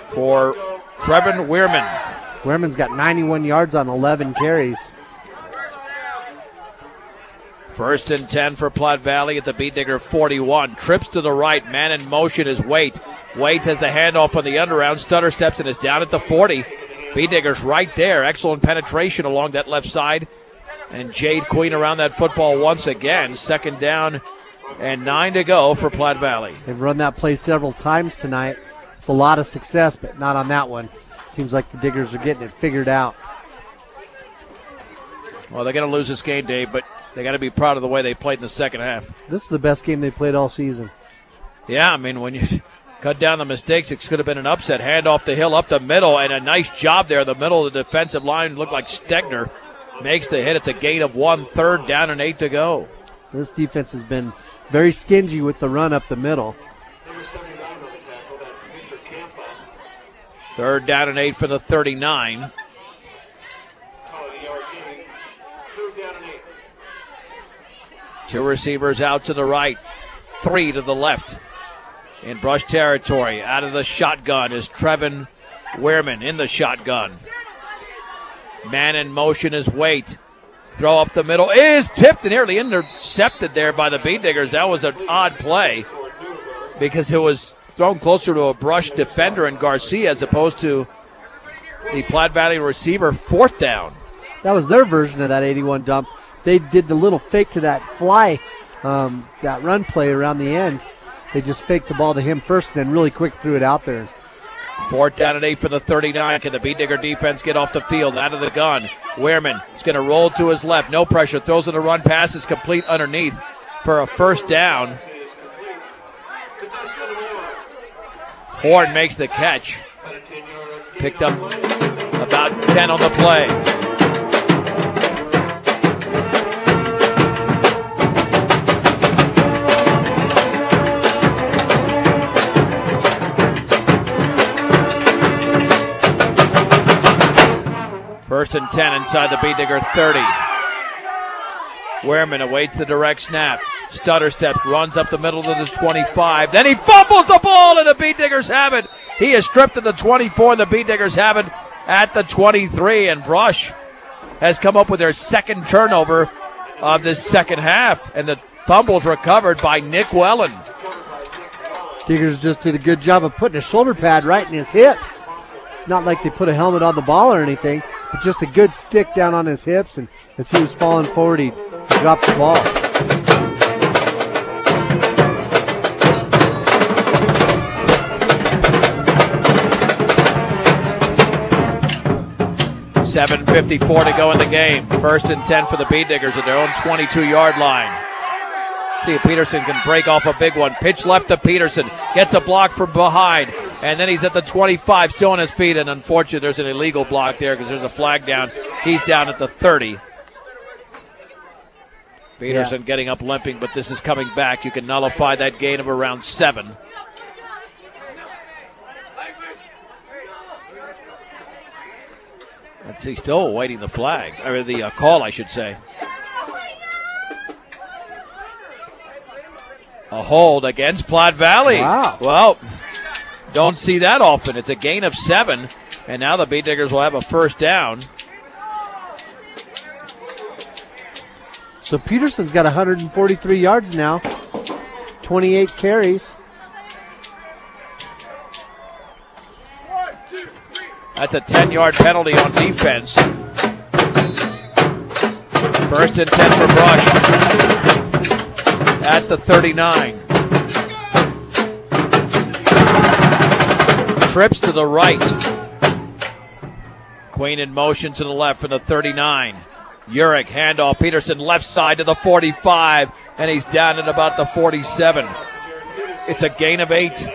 for Trevin Wehrman. Wehrman's got 91 yards on 11 carries. 1st and 10 for Platte Valley at the Bee Digger 41. Trips to the right. Man in motion is Waite. Waite has the handoff on the underround. Stutter steps and is down at the 40. Bee Diggers right there. Excellent penetration along that left side. And Jade Queen around that football once again. 2nd down and 9 to go for Platte Valley. They've run that play several times tonight with a lot of success, but not on that one. Seems like the Diggers are getting it figured out. Well, they're going to lose this game, Dave, but they got to be proud of the way they played in the second half. This is the best game they played all season. Yeah, I mean, when you cut down the mistakes, it could have been an upset. Hand off the hill up the middle, and a nice job there in the middle of the defensive line. Looked like Stegner makes the hit. It's a gain of 1, 3rd down and 8 to go. This defense has been very stingy with the run up the middle. 3rd down and 8 for the 39. Two receivers out to the right, 3 to the left. In brush territory, out of the shotgun is Trevin Wehrman in the shotgun. Man in motion is Waite. Throw up the middle is tipped and nearly intercepted there by the Bee Diggers. That was an odd play because it was thrown closer to a brush defender in Garcia as opposed to the Platte Valley receiver. 4th down. That was their version of that 81 dump. They did the little fake to that fly, that run play around the end. They just faked the ball to him first and then really quick threw it out there. 4th down and 8 for the 39. Can the Bee Digger defense get off the field? Out of the gun. Wehrman is going to roll to his left. No pressure. Throws in a run. Pass is complete underneath for a 1st down. Horn makes the catch. Picked up about 10 on the play. First and 10 inside the Bee Digger 30. Wehrman awaits the direct snap. Stutter steps, runs up the middle to the 25. Then he fumbles the ball, and the Bee Diggers have it. He is stripped at the 24. The Bee Diggers have it at the 23. And Brush has come up with their 2nd turnover of this second half. And the fumble's recovered by Nick Wellen. Diggers just did a good job of putting a shoulder pad right in his hips. Not like they put a helmet on the ball or anything, but just a good stick down on his hips. And as he was falling forward, he dropped the ball. $7:54 to go in the game. 1st and 10 for the Bee Diggers at their own 22-yard line. See if Peterson can break off a big one. Pitch left to Peterson. Gets a block from behind. And then he's at the 25, still on his feet. And unfortunately, there's an illegal block there because there's a flag down. He's down at the 30. Peterson getting up limping, but this is coming back. You can nullify that gain of around 7. Let's see, still awaiting the flag, or the call, I should say. A hold against Platte Valley. Wow. Well, don't see that often. It's a gain of 7, and now the Bee Diggers will have a 1st down. So Peterson's got 143 yards now, 28 carries. That's a 10-yard penalty on defense. 1st and 10 for Brush at the 39. Trips to the right. Queen in motion to the left for the 39. Urich, handoff, Peterson left side to the 45, and he's down at about the 47. It's a gain of 8.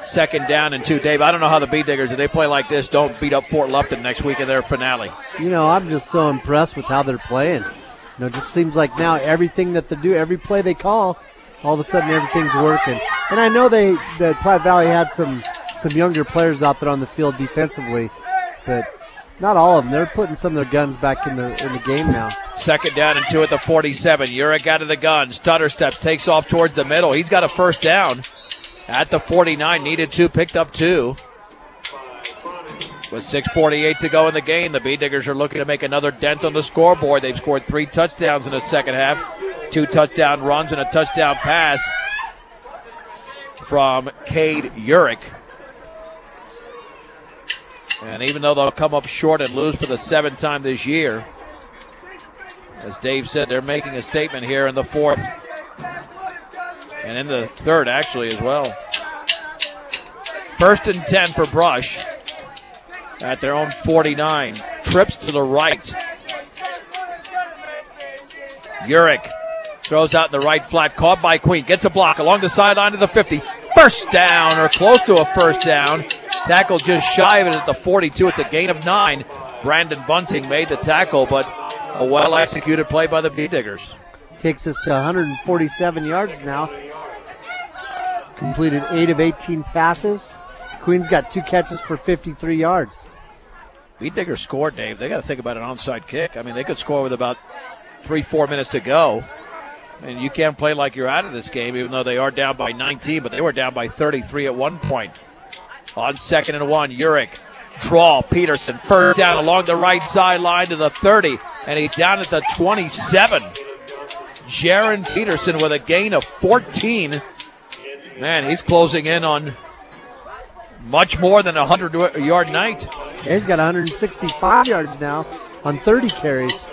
Second down and 2. Dave, I don't know how the Bee Diggers, if they play like this, don't beat up Fort Lupton next week in their finale. You know, I'm just so impressed with how they're playing. You know, it just seems like now everything that they do, every play they call, all of a sudden everything's working. And I know that Platte Valley had some younger players out there on the field defensively, but not all of them. They're putting some of their guns back in the game now. Second down and 2 at the 47. Urich out of the gun. Stutter steps, takes off towards the middle. He's got a first down at the 49. Needed 2, picked up 2. With 6:48 to go in the game, the Bee Diggers are looking to make another dent on the scoreboard. They've scored 3 touchdowns in the second half, 2 touchdown runs and a touchdown pass from Cade Urich. And even though they'll come up short and lose for the 7th time this year, as Dave said, they're making a statement here in the 4th. And in the 3rd, actually, as well. 1st and 10 for Brush at their own 49. Trips to the right. Urich throws out in the right flat, caught by Queen. Gets a block along the sideline to the 50. First down, or close to a first down. Tackle just shy of it at the 42. It's a gain of 9. Brandon Bunting made the tackle, but a well-executed play by the Bee Diggers. Takes us to 147 yards now. Completed 8 of 18 passes. Queen's got 2 catches for 53 yards. Bee Diggers scored, Dave. They got to think about an onside kick. I mean, they could score with about 3-4 minutes to go. And you can't play like you're out of this game, even though they are down by 19, but they were down by 33 at one point. On 2nd and 1, Urich. Draw, Peterson, first down along the right sideline to the 30, and he's down at the 27. Jaron Peterson with a gain of 14. Man, he's closing in on much more than a 100-yard night. Yeah, he's got 165 yards now on 30 carries.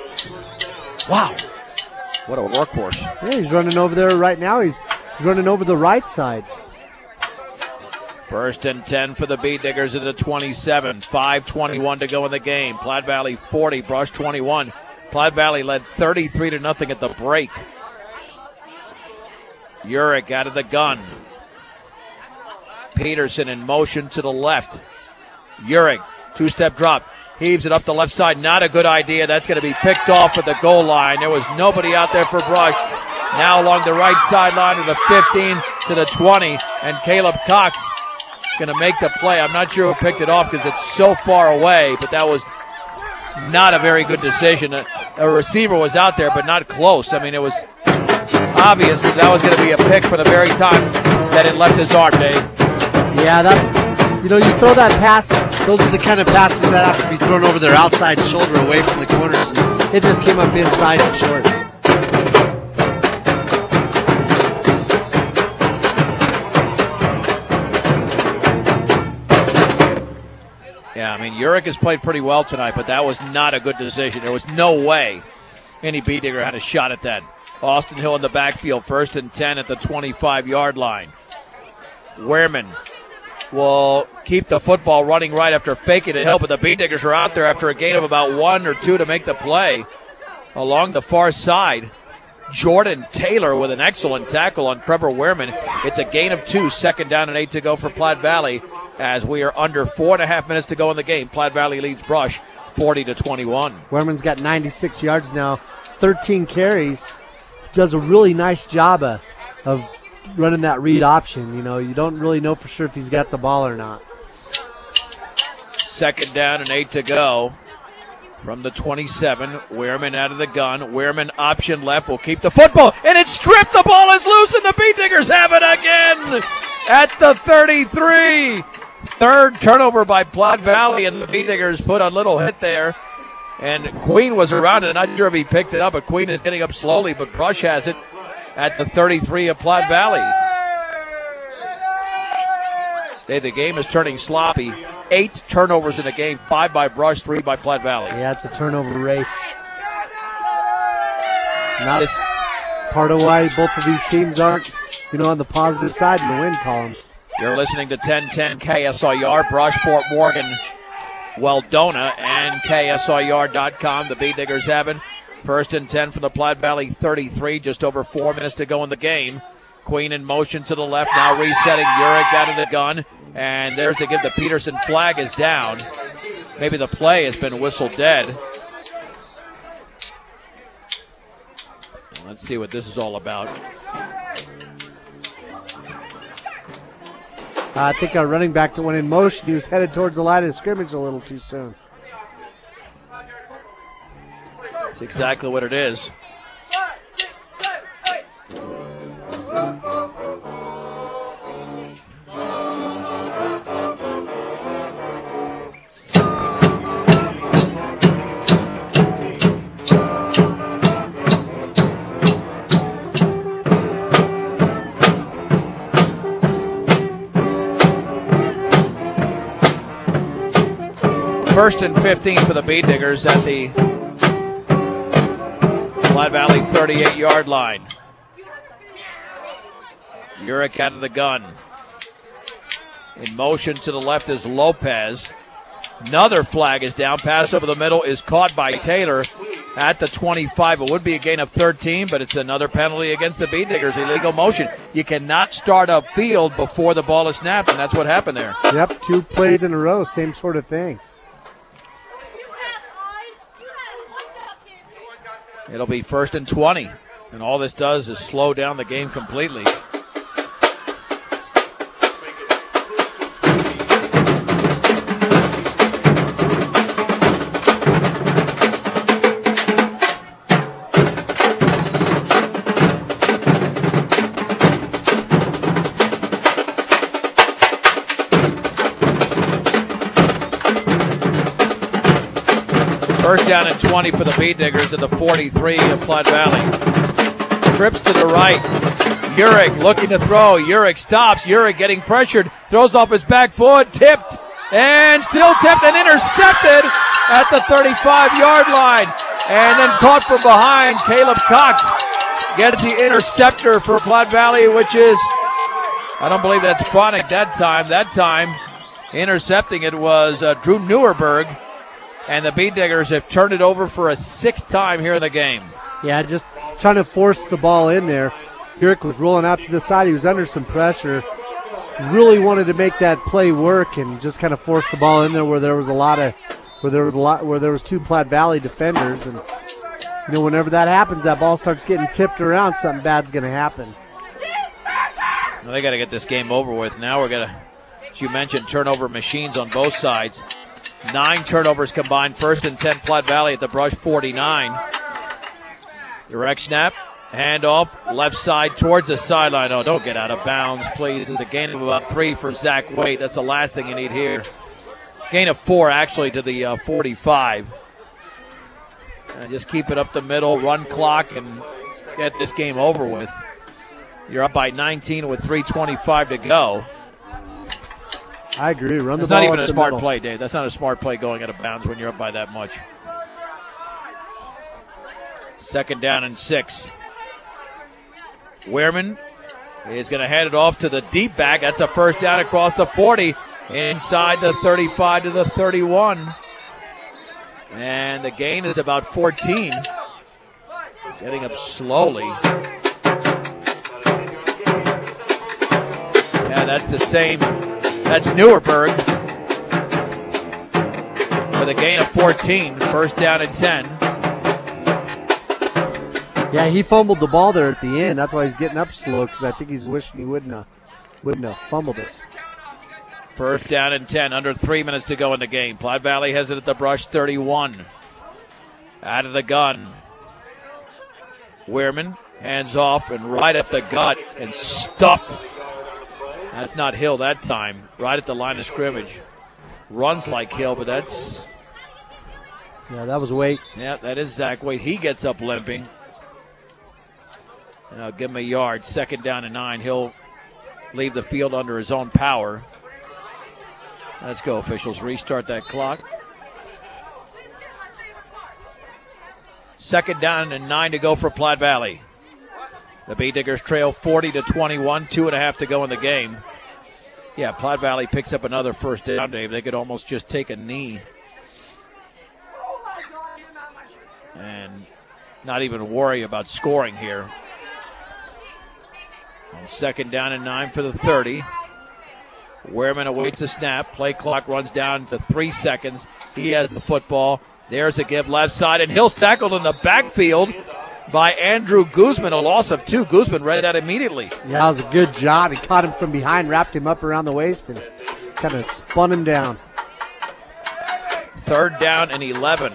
Wow. What a workhorse. Yeah, he's running over there right now. He's running over the right side. 1st and 10 for the Bee Diggers at the 27. 5:21 to go in the game. Platte Valley 40, Brush 21. Platte Valley led 33-0 at the break. Urich out of the gun. Peterson in motion to the left. Urich, 2-step drop. Heaves it up the left side. Not a good idea. That's going to be picked off at the goal line. There was nobody out there for Brush. Now along the right sideline to the 15 to the 20. And Caleb Cox going to make the play. I'm not sure who picked it off because it's so far away, but that was not a very good decision. A receiver was out there, but not close. I mean, it was obvious that was going to be a pick for the very time that it left his arm, Dave. Yeah, you throw that pass, those are the kind of passes that have to be thrown over their outside shoulder away from the corners. And it just came up inside and short. Yeah, I mean, Urich has played pretty well tonight, but that was not a good decision. There was no way any Bee Digger had a shot at that. Austin Hill in the backfield, 1st and 10 at the 25-yard line. Wehrman will keep the football running right after faking it, but the Bee Diggers are out there after a gain of about 1 or 2 to make the play. Along the far side, Jordan Taylor with an excellent tackle on Trevor Wehrman. It's a gain of 2, 2nd down and 8 to go for Platte Valley as we are under 4.5 minutes to go in the game. Platte Valley leads Brush 40-21. Wehrman's got 96 yards now, 13 carries. Does a really nice job of running that read option. You know, you don't really know for sure if he's got the ball or not. 2nd down and 8 to go from the 27. Wehrman out of the gun. Wehrman option left will keep the football, and it's stripped. The ball is loose, and the Bee Diggers have it again at the 33. 3rd turnover by Platte Valley, and the Bee Diggers put a little hit there. And Queen was around it. Not sure if he picked it up, but Queen is getting up slowly, but Brush has it at the 33 of Platte Valley. The game is turning sloppy. 8 turnovers in the game, 5 by Brush, 3 by Platte Valley. Yeah, it's a turnover race. Not part of why both of these teams aren't, on the positive side in the win column. You're listening to 1010 KSIR, Brush, Fort Morgan, Weldona, and KSIR.com. The Bee Diggers have it. 1st and 10 from the Platte Valley 33, just over 4 minutes to go in the game. Queen in motion to the left, now resetting. Urich out of the gun, and there's to give the Peterson flag is down. Maybe the play has been whistled dead. Let's see what this is all about. I think our running back that went in motion, he was headed towards the line of scrimmage a little too soon. That's exactly what it is. First and 15 for the Bead Diggers at the Platte Valley 38-yard line. Urich out of the gun. In motion to the left is Lopez. Another flag is down. Pass over the middle is caught by Taylor at the 25. It would be a gain of 13, but it's another penalty against the Bead Diggers. Illegal motion. You cannot start up field before the ball is snapped, and that's what happened there. Yep, 2 plays in a row, same sort of thing. It'll be first and 20, and all this does is slow down the game completely. First down and 20 for the Bead Diggers at the 43 of Platte Valley. Trips to the right. Urich looking to throw. Urich stops. Urich getting pressured. Throws off his back foot. Tipped. And still tipped and intercepted at the 35-yard line. And then caught from behind. Caleb Cox gets the interceptor for Platte Valley, which is, I don't believe that's Phonic that time. That time, intercepting it was Drew Neuerberg. And the Bead Diggers have turned it over for a 6th time here in the game. Yeah, just trying to force the ball in there. Urich was rolling out to the side. He was under some pressure. Really wanted to make that play work and just kind of force the ball in there where there was 2 Platte Valley defenders. And you know, whenever that happens, that ball starts getting tipped around, something bad's going to happen. Well, they got to get this game over with. Now we're going to, as you mentioned, turnover machines on both sides. 9 turnovers combined. First and 10 Platte Valley at the Brush 49. Direct snap. Handoff. Left side towards the sideline. Oh, don't get out of bounds, please. It's a gain of about 3 for Zach Waite. That's the last thing you need here. Gain of 4, actually, to the 45. And just keep it up the middle. Run clock and get this game over with. You're up by 19 with 3:25 to go. I agree. Run the ball. That's not even a smart middle. play, Dave. That's not a smart play going out of bounds when you're up by that much. Second down and 6. Wehrman is going to hand it off to the deep back. That's a first down across the 40, inside the 35 to the 31. And the gain is about 14. Getting up slowly. Yeah, that's the same. That's Neuerberg with a gain of 14. First down and 10. Yeah, he fumbled the ball there at the end. That's why he's getting up slow, because I think he's wishing he wouldn't have fumbled it. First down and 10. Under 3 minutes to go in the game. Platte Valley has it at the Brush 31. Out of the gun. Wehrman hands off and right up the gut and stuffed. That's not Hill that time. Right at the line of scrimmage. Runs like Hill, but that's... Yeah, that was Waite. Yeah, that is Zach Waite. He gets up limping. And I'll give him a yard. Second down and 9. He'll leave the field under his own power. Let's go, officials. Restart that clock. Second down and 9 to go for Platte Valley. The Bead Diggers trail 40-21, 2.5 to go in the game. Yeah, Platte Valley picks up another first down, Dave. They could almost just take a knee and not even worry about scoring here. Second down and 9 for the 30. Wehrman awaits a snap. Play clock runs down to 3 seconds. He has the football. There's a give left side, and Hill's tackled in the backfield by Andrew Guzman. A loss of 2. Guzman read that immediately. Yeah, that was a good job. He caught him from behind, wrapped him up around the waist, and kind of spun him down. Third down and 11.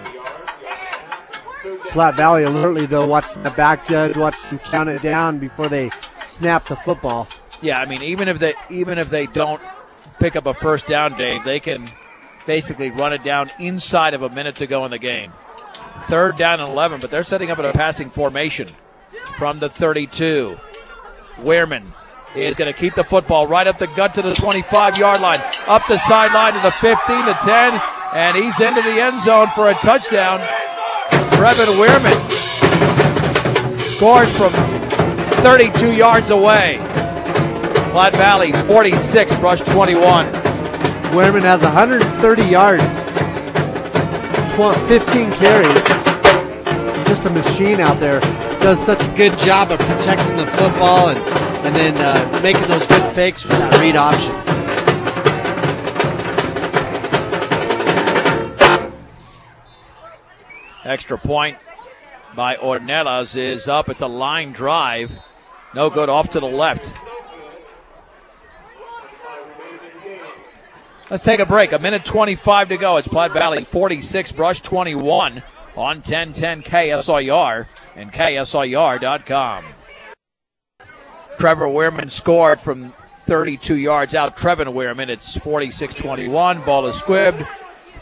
Platte Valley alertly, though, watching the back judge, watched him count it down before they snap the football. Yeah, I mean, even if they don't pick up a first down, Dave, they can basically run it down inside of a minute to go in the game. Third down and 11, but they're setting up in a passing formation from the 32. Wehrman is going to keep the football right up the gut to the 25-yard line, up the sideline to the 15 to 10, and he's into the end zone for a touchdown. Trevin Wehrman scores from 32 yards away. Platte Valley 46, Brush 21. Wehrman has 130 yards, 15 carries. Just a machine out there. Does such a good job of protecting the football and then making those good fakes with that read option. Extra point by Ornelas is up. It's a line drive. No good, off to the left. Let's take a break. 1:25 to go. It's Platte Valley 46, Brush 21 on 1010 KSIR and KSIR.com. Trevor Wehrman scored from 32 yards out. Trevin Wehrman, it's 46-21. Ball is squibbed.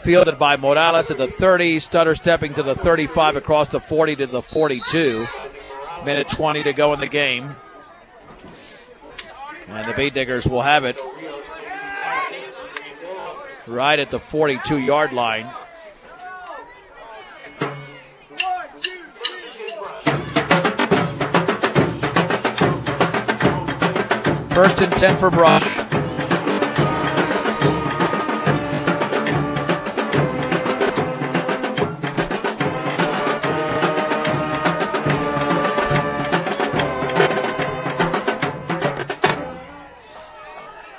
Fielded by Morales at the 30. Stutter stepping to the 35 across the 40 to the 42. 1:20 to go in the game. And the Bay Diggers will have it right at the 42-yard line. First and 10 for Brush.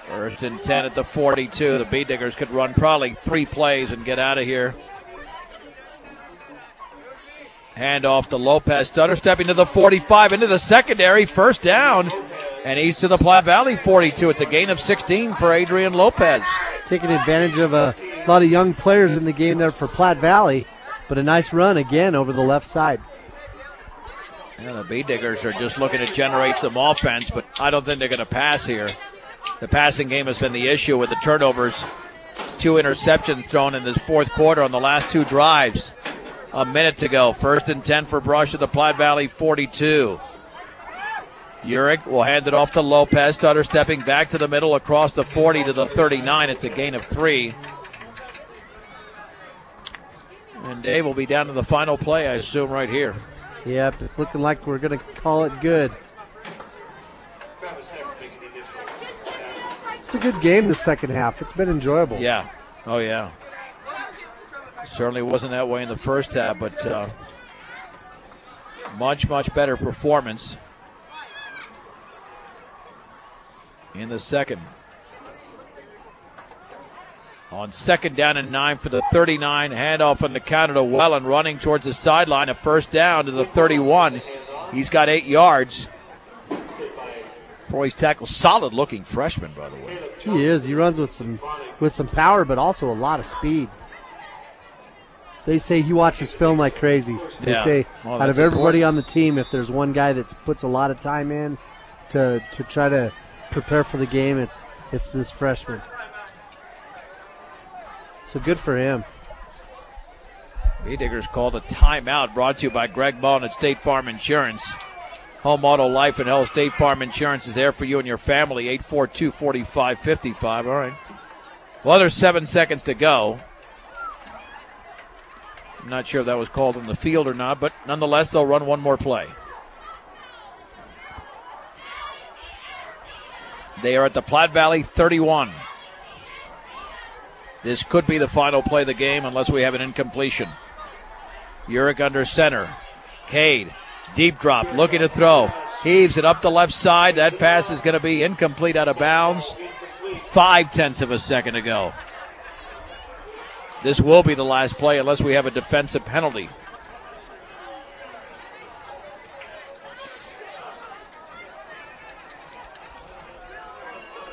First and 10 at the 42. The Bee Diggers could run probably 3 plays and get out of here. Hand off to Lopez. Stutter stepping to the 45, into the secondary. First down. And he's to the Platte Valley 42. It's a gain of 16 for Adrian Lopez. Taking advantage of a lot of young players in the game there for Platte Valley, but a nice run again over the left side. And the Bee Diggers are just looking to generate some offense, but I don't think they're going to pass here. The passing game has been the issue with the turnovers. 2 interceptions thrown in this fourth quarter on the last 2 drives. A minute to go. First and 10 for Brush at the Platte Valley 42. Urick will hand it off to Lopez. Stutter stepping back to the middle across the 40 to the 39. It's a gain of 3. And Dave will be down to the final play, I assume, right here. Yep, it's looking like we're going to call it good. It's a good game the second half. It's been enjoyable. Yeah. Oh, yeah. Certainly wasn't that way in the first half, but much, much better performance in the second. On second down and 9 for the 39. Handoff on the counter to Wellen, running towards the sideline. A first down to the 31. He's got 8 yards. Boy's tackle, solid looking freshman, by the way. He is. He runs with some power, but also a lot of speed. They say he watches film like crazy. They say out of everybody on the team, if there's one guy that puts a lot of time in to try to prepare for the game, it's this freshman. So good for him. Bee Diggers called a timeout, brought to you by Greg Mullen at State Farm Insurance. Home, auto, life, and health. State Farm Insurance is there for you and your family. 842-4555. All right. Well, there's 7 seconds to go. I'm not sure if that was called on the field or not, but nonetheless, they'll run one more play. They are at the Platte Valley 31. This could be the final play of the game unless we have an incompletion. Urick under center. Cade, deep drop, looking to throw. Heaves it up the left side. That pass is going to be incomplete, out of bounds. 0.5 of a second to go. This will be the last play unless we have a defensive penalty.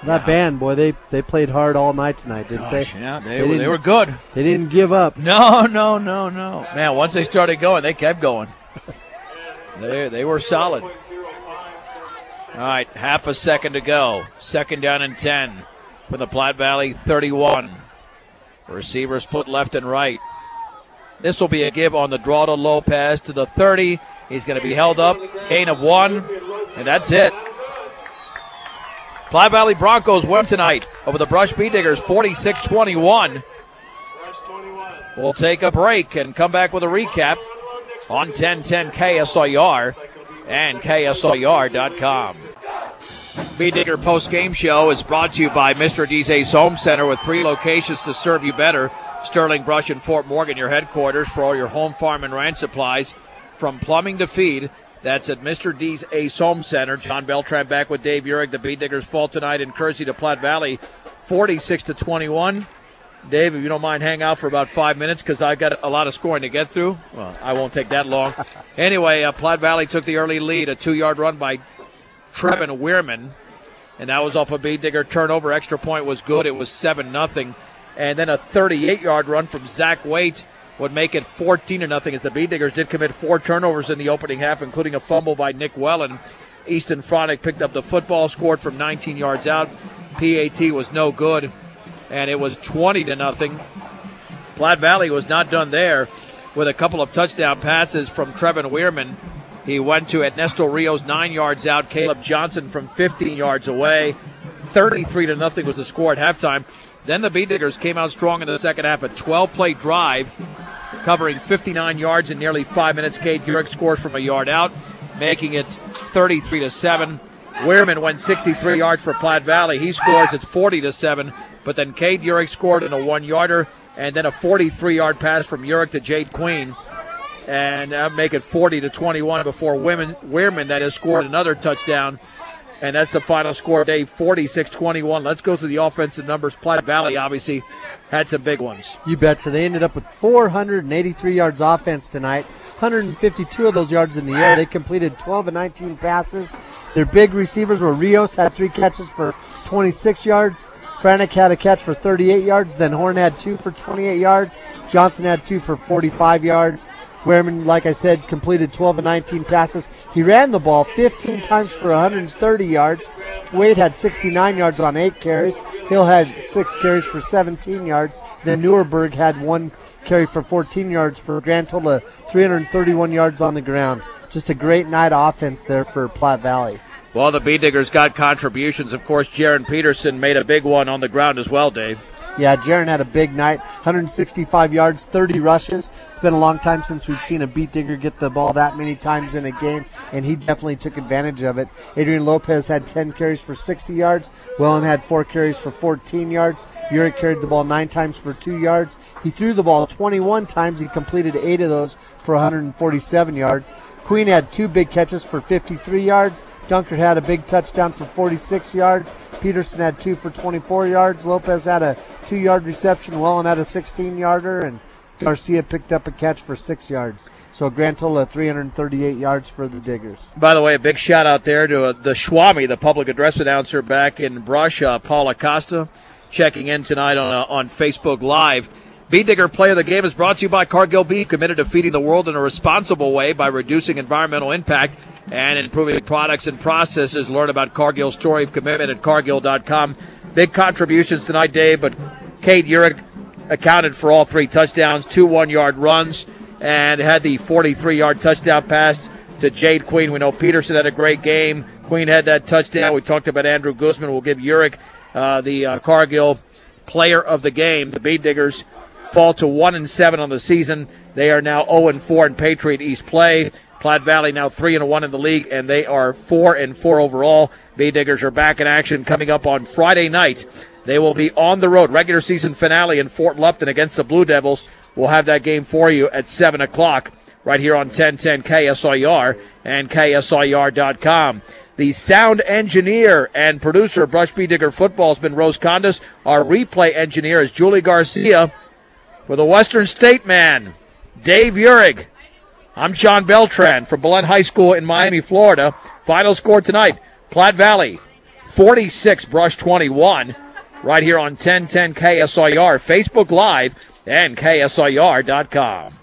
That band, boy, they played hard all night tonight, didn't they? Yeah, they were good. They didn't give up. No. Man, once they started going, they kept going. They were solid. All right, half a second to go. Second down and 10 for the Platte Valley 31. Receivers split left and right. This will be a give on the draw to Lopez to the 30. He's going to be held up. Gain of 1, and that's it. Platte Valley Broncos win tonight over the Brush Bee Diggers 46-21. We'll take a break and come back with a recap on 1010 KSIR and KSIR.com. Bee Digger post-game show is brought to you by Mr. D's Ace Home Center with 3 locations to serve you better. Sterling, Brush, and Fort Morgan, your headquarters for all your home, farm, and ranch supplies. From plumbing to feed, that's at Mr. D's Ace Home Center. John Beltran back with Dave Urich. The Bee Diggers fall tonight in Kersey to Platte Valley, 46-21. Dave, if you don't mind, hang out for about 5 minutes because I got a lot of scoring to get through. Well, I won't take that long. Anyway, Platte Valley took the early lead, a 2-yard run by Trevin Weirman, and that was off a Bee Digger turnover. Extra point was good. It was 7-0. And then a 38-yard run from Zach Waite would make it 14-0 as the Bee Diggers did commit 4 turnovers in the opening half, including a fumble by Nick Wellen. Easton Fronick picked up the football, scored from 19 yards out. PAT was no good, and it was 20-0. Platte Valley was not done there with a couple of touchdown passes from Trevin Weirman. He went to Ernesto Rios 9 yards out. Caleb Johnson from 15 yards away. 33-0 was the score at halftime. Then the Bee Diggers came out strong in the second half. A 12-play drive covering 59 yards in nearly 5 minutes. Cade Urich scores from a yard out, making it 33-7. Weirman went 63 yards for Platte Valley. He scores. It's 40-7. But then Cade Urich scored in a 1-yarder, and then a 43-yard pass from Urich to Jade Queen, and make it 40-21 before Weirman that has scored another touchdown. And that's the final score, Dave, 46-21. Let's go through the offensive numbers. Platte Valley obviously had some big ones. You betcha. They ended up with 483 yards offense tonight, 152 of those yards in the air. They completed 12 of 19 passes. Their big receivers were Rios, had 3 catches for 26 yards. Franick had a catch for 38 yards. Then Horn had 2 for 28 yards. Johnson had 2 for 45 yards. Weirman, like I said, completed 12 of 19 passes. He ran the ball 15 times for 130 yards. Wade had 69 yards on 8 carries. Hill had 6 carries for 17 yards. Then Neuerberg had 1 carry for 14 yards for a grand total of 331 yards on the ground. Just a great night of offense there for Platte Valley. Well, the Bee Diggers got contributions. Of course, Jaron Peterson made a big one on the ground as well, Dave. Yeah, Jaron had a big night, 165 yards, 30 rushes. It's been a long time since we've seen a Bee Digger get the ball that many times in a game, and he definitely took advantage of it. Adrian Lopez had 10 carries for 60 yards. Wellen had 4 carries for 14 yards. Urich carried the ball 9 times for 2 yards. He threw the ball 21 times. He completed 8 of those for 147 yards. Queen had 2 big catches for 53 yards. Dunkert had a big touchdown for 46 yards. Peterson had 2 for 24 yards. Lopez had a 2-yard reception. Wellen had a 16-yarder, and Garcia picked up a catch for 6 yards. So a grand total of 338 yards for the Diggers. By the way, a big shout out there to the Schwami, the public address announcer back in Brush, Paul Acosta, checking in tonight on Facebook Live. Bee Digger Play of the Game is brought to you by Cargill Beef, committed to feeding the world in a responsible way by reducing environmental impact and improving products and processes. Learn about Cargill's story of commitment at Cargill.com. Big contributions tonight, Dave, but Cade Urich accounted for all 3 touchdowns, 2 1-yard runs, and had the 43-yard touchdown pass to Jade Queen. We know Peterson had a great game. Queen had that touchdown. We talked about Andrew Guzman. We'll give Urich the Cargill Player of the Game. The Bee Diggers fall to 1-7 on the season. They are now 0-4 in Patriot East play. Platte Valley now 3-1 in the league, and they are 4-4 overall. Bee Diggers are back in action coming up on Friday night. They will be on the road, regular season finale in Fort Lupton against the Blue Devils. We'll have that game for you at 7 o'clock right here on 1010 KSIR and KSIR.com. The sound engineer and producer of Brush Bee Digger Football has been Rose Condas. Our replay engineer is Julie Garcia. For the Western State man, Dave Urig. I'm John Beltran from Belen High School in Miami, Florida. Final score tonight, Platte Valley 46, Brush 21. Right here on 1010 KSIR, Facebook Live, and KSIR.com.